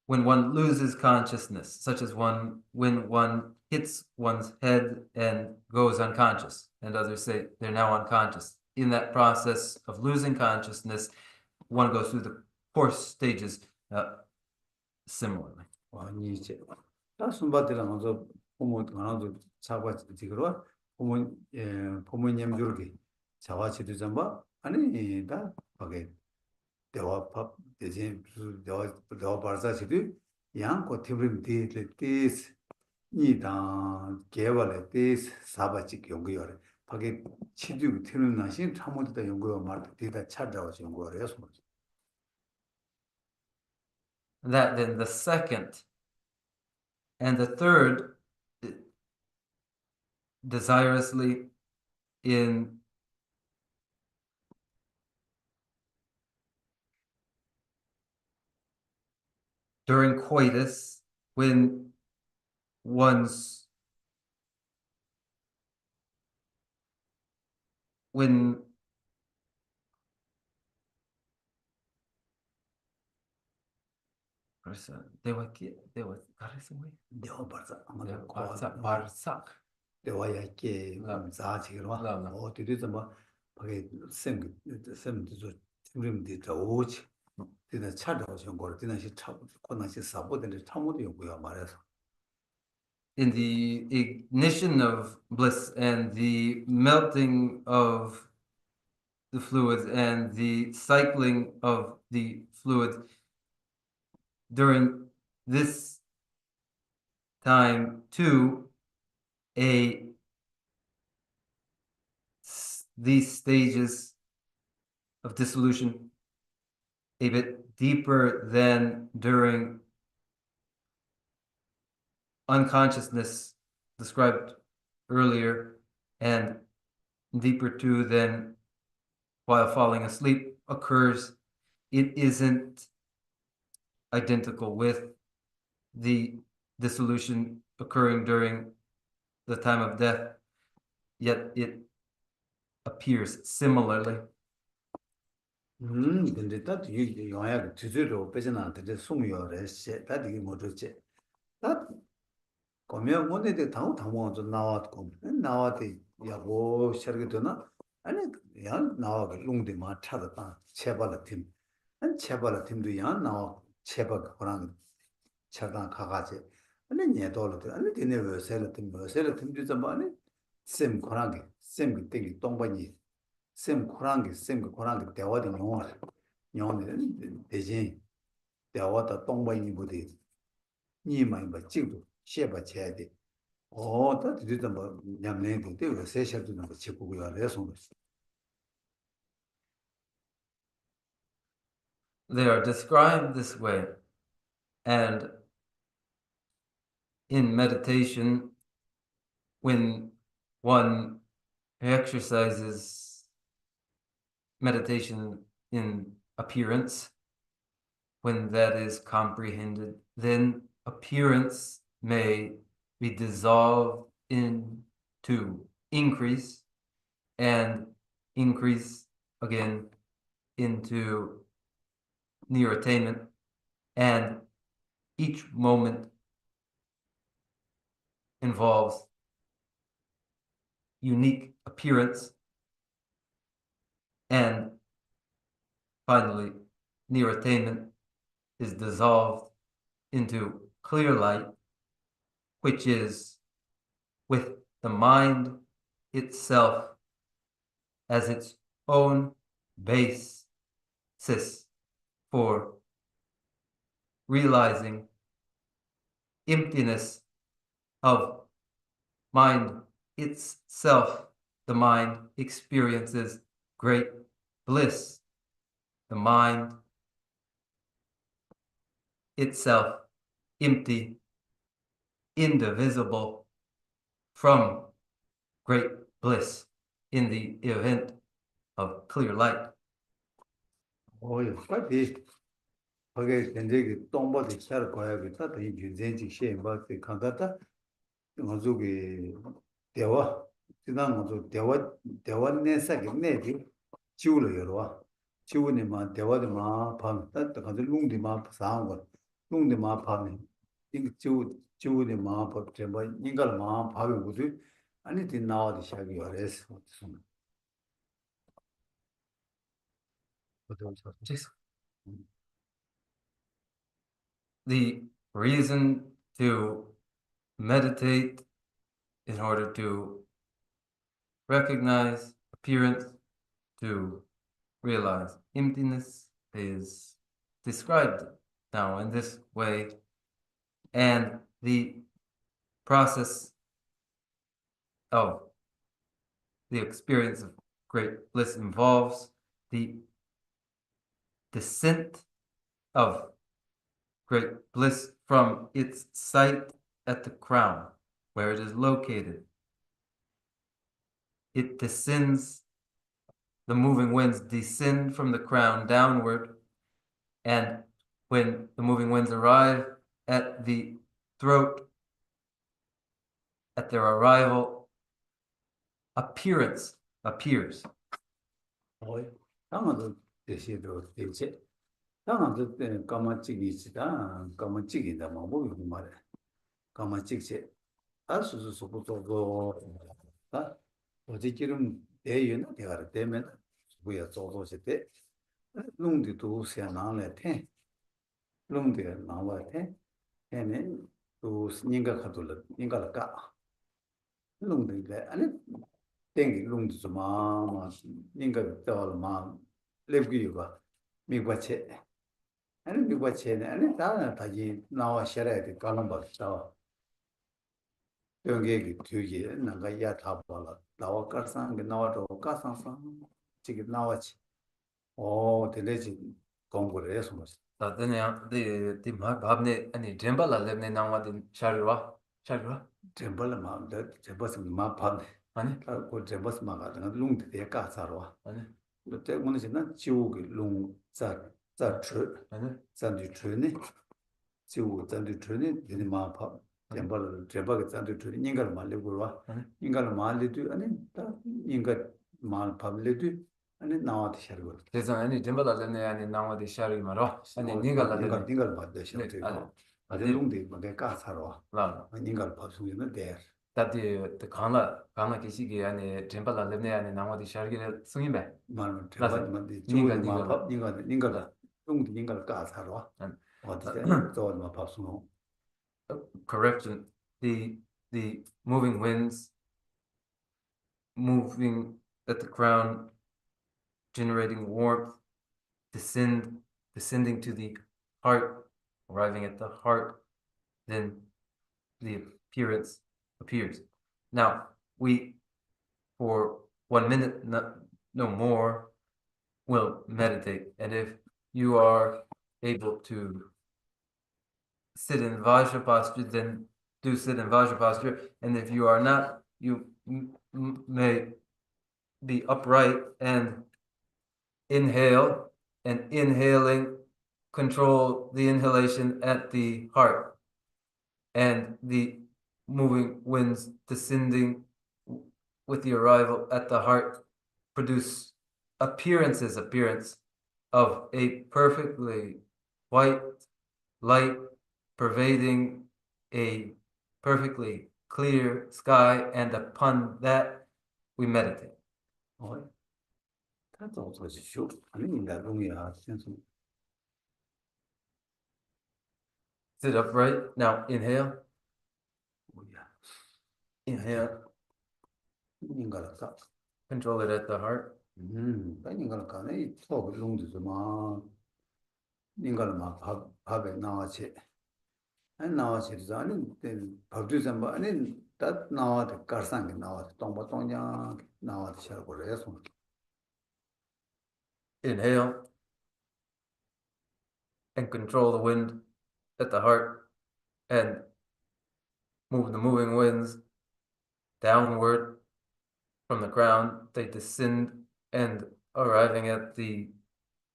when one loses consciousness, such as when one hits one's head and goes unconscious, and others say they're now unconscious. In that process of losing consciousness, one goes through the course stages similarly. 이제 다른 바들은 먼저 부모 하나도 자과 지그러 부모님 줄기 자와치도 전부 아니 다 거기 대화법 대신 대화 발사시도 양고 팀을 디스 이다 개발에 디스 사바치 연구열 거기 치주 틀는 나신 참모도 연구가 말 디다 찾아와서 연구를 해서 That then the second and the third desirously in during coitus, when one's when Dewa 가르스모이 Dewa barsa, barsak Dewa yake za chigirwa. O didi zamba pake sem dizo timrim di zaochi. Dina chadao xiongor, dina xi kona xi sabo dina chamudu yunguya marayasa. in the ignition of bliss and the melting of the fluids and the cycling of the fluids during this time to these stages of dissolution a bit deeper than during unconsciousness described earlier, and deeper too than while falling asleep occurs. It isn't identical with the dissolution occurring during the time of death, yet it appears similarly. 근데 딱 영향을 주주로 빼지나 되게 숨이요래 다 되게 뭐지 다 거면 뭐네들 당고 좀 나왔고 나와대 야고 시작이 되나 아니 야 나와가 롱데 마 찾았다 제발의 팀 아니 제발의 팀도 야 나와 제발 그런 차가 가가지 아니 녀도로도 아니 되네 왜 세를 팀도 좀 아니 쌤 그런게 쌤 그때 동반이 쌤 그런게 대화도 영어는 대신 대화도 동반이 부대 니만 봐 찍도 셰바 쳐야 돼. 다 뒤도 뭐 냠내도 되고 세셔도 뭐 찍고요. 그래서 They are described this way, and in meditation, when one exercises meditation in appearance, when that is comprehended, then appearance may be dissolved into increase and increase again into near attainment, and each moment involves unique appearance, and finally near attainment is dissolved into clear light, which is with the mind itself as its own basis for realizing emptiness of mind itself. The mind experiences great bliss. The mind itself empty, indivisible from great bliss in the event of clear light. 빨리 거기 현재 동보도 잘 거야겠다. 이 유전지 시행받을 간다다. 저기 대화 지난 거 대화 내사기 내비 지우려 열어. 지우니만 대화도 마 밤다 가서 룽디마 사고 룽디마 밤에 이 지우니 마 법제 뭐 인갈 마 밤에 우리 아니 뒤 나와도 시작이 열어서 The reason to meditate in order to recognize appearance, to realize emptiness, is described now in this way, and the process of the experience of great bliss involves the descent of great bliss from its site at the crown, where it is located. It descends, the moving winds descend from the crown downward, and when the moving winds arrive at the throat, at their arrival, appearance appears. 어이. 당아도 대시도 대체. 당아도 까마찌기지다. 까마찌기다. 뭐 보고 말해. 까마찌기. 아수수 소부도고. 아. 어디 지금 대유는 내가 되면 뭐야 저도시 때 농디도 세나네 태. 농디 나와 태. 걔는 또 인가 가돌라. 인가가 농디가 아니 땡기 농디 좀 인가 떠올마 레비가 미과체 아니 미과체네 아니 다나 다지 나와 셔야 돼 깔람바 다 여기 뒤에 나가 야 타발라 나와 깔상 게 나와도 까상상 지금 나와지 되레지 공부를 해서 뭐 다 되냐 디 밥네 아니 템발라 렙네 나와디 샤르와 템벌 마음대 제버스 마판 아니 그 제버스 마가 롱데 대가 사러 아니 그때 오늘 지난 지옥의 롱자자츠 아니 잔디츠네 지옥 잔디츠네 되는 마파 템벌 제버가 잔디츠네 인가를 말리고 와 아니 인가를 말리도 아니 다 인가 말 파블레도 아니 나와도 샤르고 대상 아니 템발라 렙네 아니 나와디 샤르이 마로 아니 니갈라 인가 렙네 인가를 받대 네 아니 샤르고 아데 아니 롱데 뭐가 사러 라 인가를 파수는 데 다디 강나 계시기 아니 템발라 렙네 아니 나와디 샤르기 승인배 말은 라세 대바만 니가 좋은 니가 마파 인가가 롱데 인가를 까사러 and 어디서 좋은 마파 수노 correction the moving winds moving at the crown generating warmth descending to the heart arriving at the heart then the appearance appears now we for 1 minute no more will meditate and if you are able to sit in Vajra posture, then do sit in Vajra posture. And if you are not, you may be upright and inhale, and inhaling, control the inhalation at the heart, and the moving winds descending with the arrival at the heart produce appearance of a perfectly white light pervading a perfectly clear sky, and upon that we meditate. 어이 다도 저시쇼 아닌가 롱이야 sensu Sit upright. Now inhale, 뭐야 inhale, 인가가 control it at the heart. 인가가 가네 또 롱도 좀 인가를 막 밥에 나와지 아니 나와지 아니 밥도 좀 아니 다 나와도 가상게 나와도 동바동냐 나와도 잘 그래서 Inhale and control the wind at the heart and move the moving winds downward from the crown. They descend and arriving at the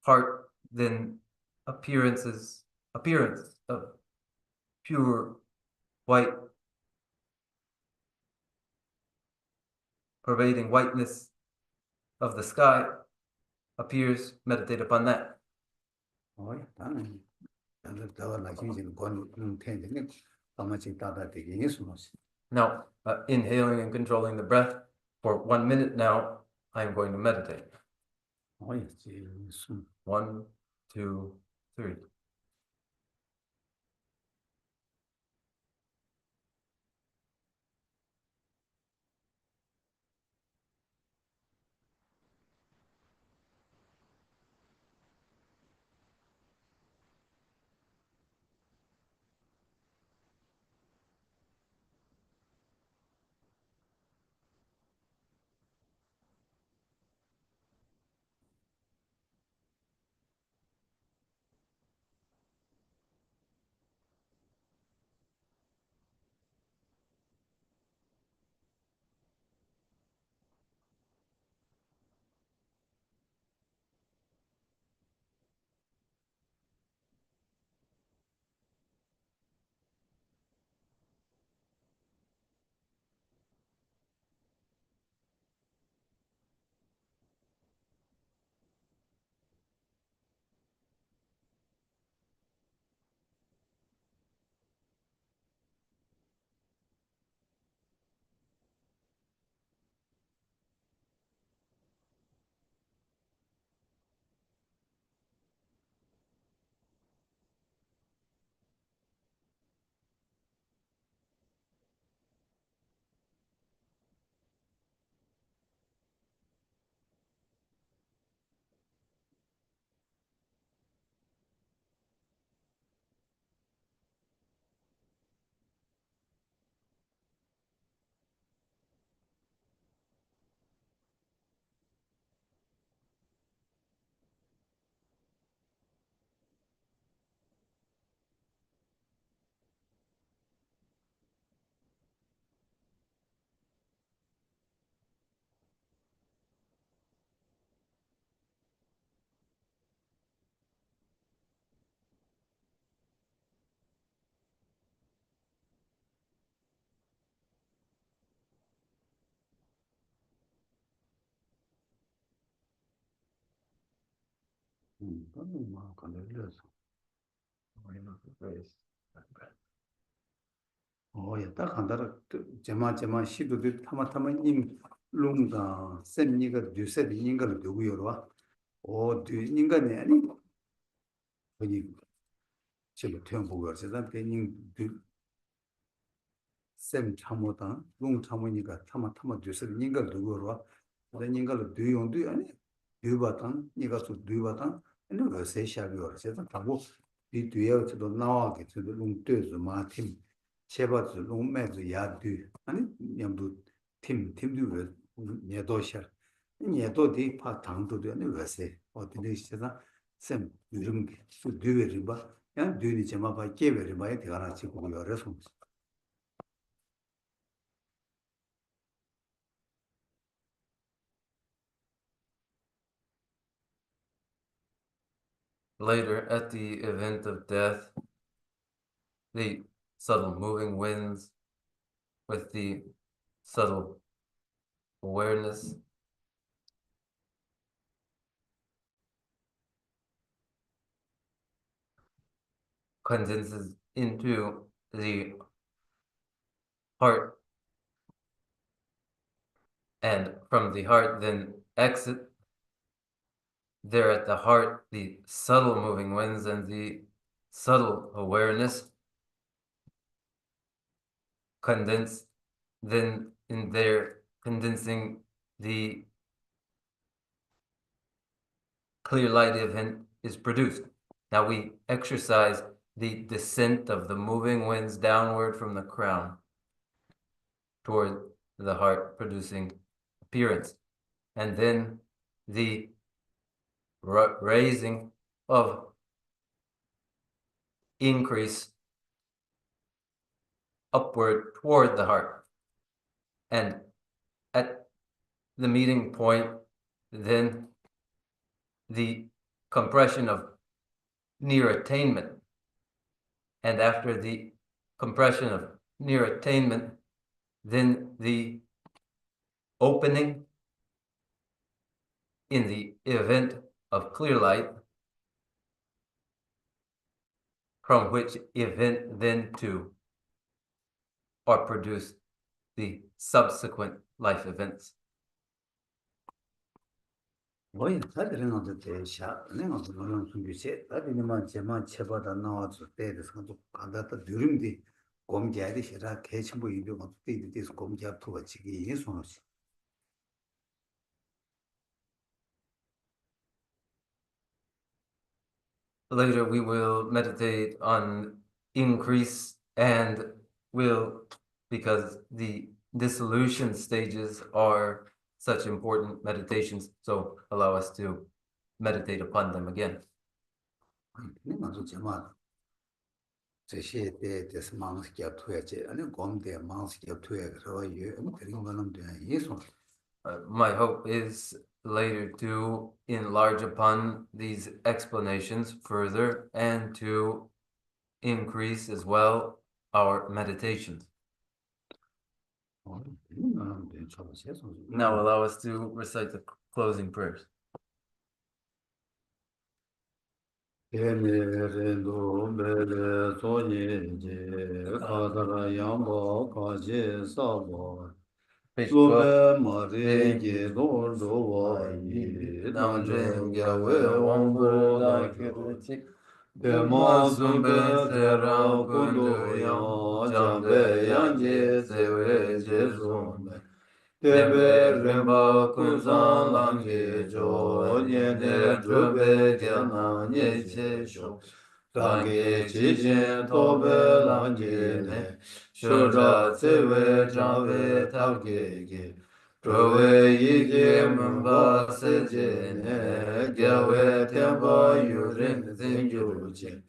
heart, then appearance of pure white, pervading whiteness of the sky appears. Meditate upon that. 어이 나는 더 나중에 권 텐데 아마 지금 다다 되게 예수노시 Now, inhaling and controlling the breath for 1 minute now, I am going to meditate. 어이 예수 1, 2, 3. 뭐 간다려서 딱 간다라 제마 시도들 타마타마 임 롱다 셈니가 düse 인가를 두고 열어 인간이 아니 거기 제가 태양 보고 가서 대님 셈 참모다 롱 참모니까 타마타마 düse 인가 두고 열어 인가를 두용도 아니 두바탄 니가 또 두바탄 아니 왜 세샤비어 세상 타고 이 뒤에서도 나와게 저도 롱 뜨즈 마팀 제바즈 롱매즈 야드 아니 냠도 팀도 왜 녀도샤 녀도디 파 당도도 아니 왜세 어디에 있어서 셈 이름 수 뒤에를 야 뒤에 제마 봐 깨베를 봐야 되가나 지고 열어서 Later, at the event of death, the subtle moving winds with the subtle awareness condenses into the heart, and from the heart then exit. There at the heart, the subtle moving winds and the subtle awareness condense, then in there condensing the clear light event is produced. Now we exercise the descent of the moving winds downward from the crown toward the heart, producing appearance. And then the raising of increase upward toward the heart. And at the meeting point, then the compression of near attainment. And after the compression of near attainment, then the opening in the event of clear light, from which event then too are produced the subsequent life events. 뭐야 다들은 어떻게 샤 내가 그런 준비세 다들이만 제만 쳐봐다 나와서 때에서 간다다 느림디 공개하기 싫어 개침부 이도 어떻게 이래서 공개할 투가 지기 이게 손없이 Later we will meditate on increase and will, because the dissolution stages are such important meditations, so allow us to meditate upon them again. 내가 제만 제시에 대해서 망스게 투야지 아니 공대 망스게 투야 그러고 예 그런 거는 돼 예수 My hope is later to enlarge upon these explanations further and to increase as well our meditations. Now allow us to recite the closing prayers. 에메렌도 베레 소니제 카다라 양보 가제 사보 로베 마레게 돌도와이 난제 야웨 왕보다 데마숨베 테라 군도야 잠베 양제 세웨 제존베 데베 렘바 군산 랑게 조 녜네 드베 게나 녜제쇼 당게 지진 토베 랑게네 쇼자 세웨 자웨 타게게 조웨 이게 문바 세제네 게웨 템바 유린 zinjuje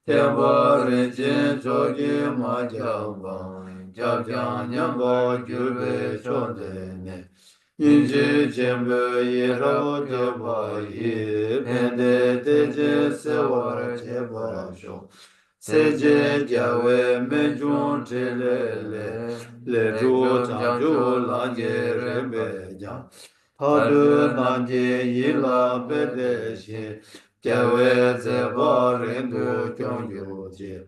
템바 렌진 조기 마자바 잡장 냠바 규베 존데네 인지 젬베 예로 제바이 벤데 데제 세월 제바쇼 세제 자웨 메존 텔레레 레조 장조 라게레 베자 타드 난제 일라 베데시 Jewe zeba rindu kyong yu ji.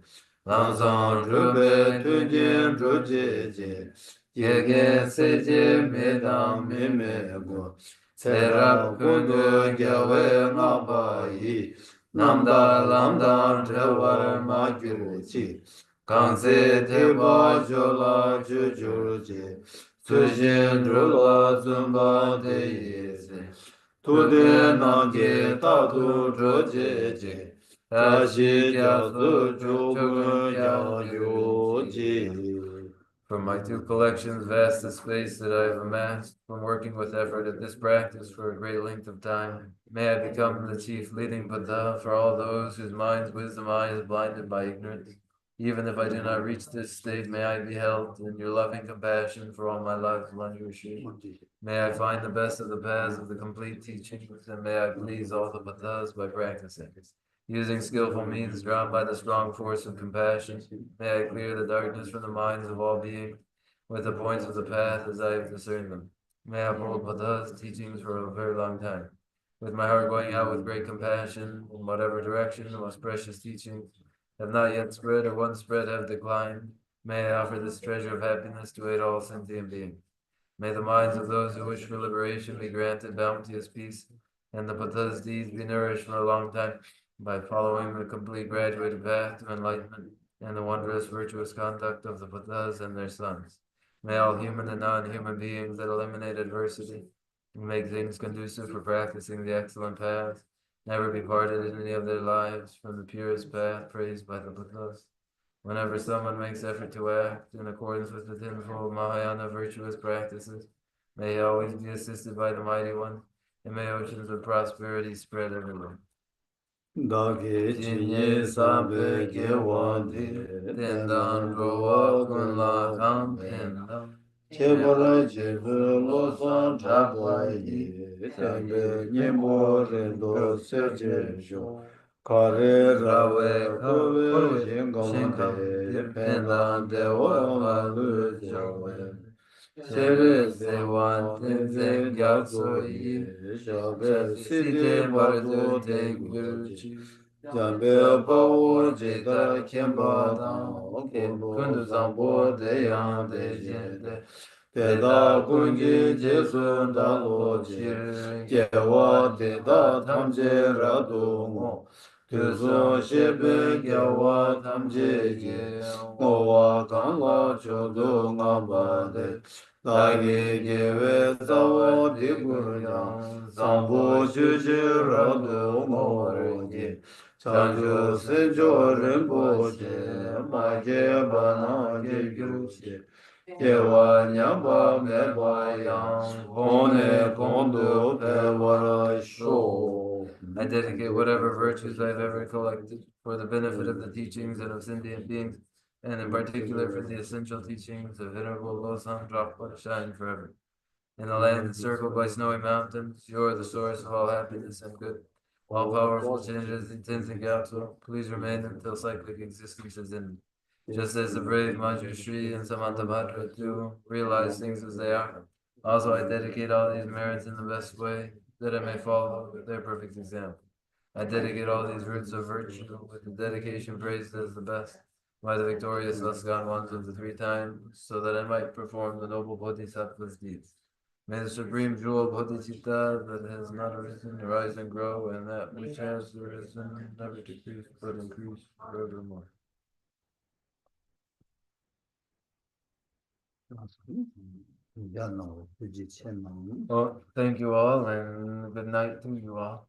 Lansang rube tunjin ruje ji. Yege seje medang mime gu. Serap kundu gyawe ngaba yi. Namda lamdang trewar ma gyu ji. Kangse teba jola jujur ji. Sujin drula zumba de yi zi. Tude nange tatu roje je, rashi gyazu chogun ya yoji. From my two collections, vast the space that I have amassed, from working with effort at this practice for a great length of time, may I become the chief leading Buddha for all those whose minds' wisdom eye is blinded by ignorance. Even if I do not reach this state, may I be held in your loving compassion for all my lives, Langushi. May I find the best of the paths of the complete teachings, and may I please all the Buddhas by practicing. Using skillful means drawn by the strong force of compassion, may I clear the darkness from the minds of all beings with the points of the path as I have discerned them. May I uphold Buddha's teachings for a very long time. With my heart going out with great compassion in whatever direction the most precious teachings have not yet spread or once spread have declined, may I offer this treasure of happiness to aid all sentient beings. May the minds of those who wish for liberation be granted bounteous peace, and the Buddha's deeds be nourished for a long time by following the complete graduated path to enlightenment and the wondrous virtuous conduct of the Buddhas and their sons. May all human and non-human beings that eliminate adversity and make things conducive for practicing the excellent path never be parted in any of their lives from the purest path praised by the Buddhas. Whenever someone makes effort to act in accordance with the tenfold Mahayana virtuous practices, may he always be assisted by the Mighty One, and may oceans of prosperity spread everywhere. Dāgī chīnyī sāmbē gyēwāndī, tēndān rōwā kūnlā kāng tēndān. Chēparā chēpū lōsān chāpā yī, tēmbē nyēmbō rīndō sēchē shō. Kārē rāwē kōwē shēngāngdē, pēndān dēwā ngā lū chāwē. Sere sewan tenzen gyatso yi, shabe side bardo te gyurchi. Jambe pawo jeda kemba dan, kundu zambo de yang de jende. Teda kungi jesu dalo jir, jewa teda tamje rado ngo. Tuzo shebe gyawa tamje ge, ngowa kangla chodo ngambade. Dāgī gyēwē sāvō tīgūryāṃ, sāmbō chūchī rādō ngōrgī, chāngchū sēchō rinpoche, mā gyēbā nā gyēgyūchī, gyēwā nyāmbā mēbā yāṃ, gōne gōndō pēvārā shō. I dedicate whatever virtues I have ever collected for the benefit of the teachings and of sentient beings, and in particular for the essential teachings of Venerable Losang Drapa shine forever. In a land encircled by snowy mountains, you are the source of all happiness and good. All powerful changes in Tenzin Gyatso, please remain until cyclic existence is ended. Just as the brave Manjushri and Samantabhadra do realize things as they are. Also, I dedicate all these merits in the best way, that I may follow their perfect example. I dedicate all these roots of virtue with the dedication praised as the best by the victorious thus gone ones of the three times, so that I might perform the noble Bodhisattva's deeds. May the supreme jewel Bodhicitta that has not arisen rise and grow, and that which has arisen never decrease but increase forevermore. Oh, thank you all, and good night to you all.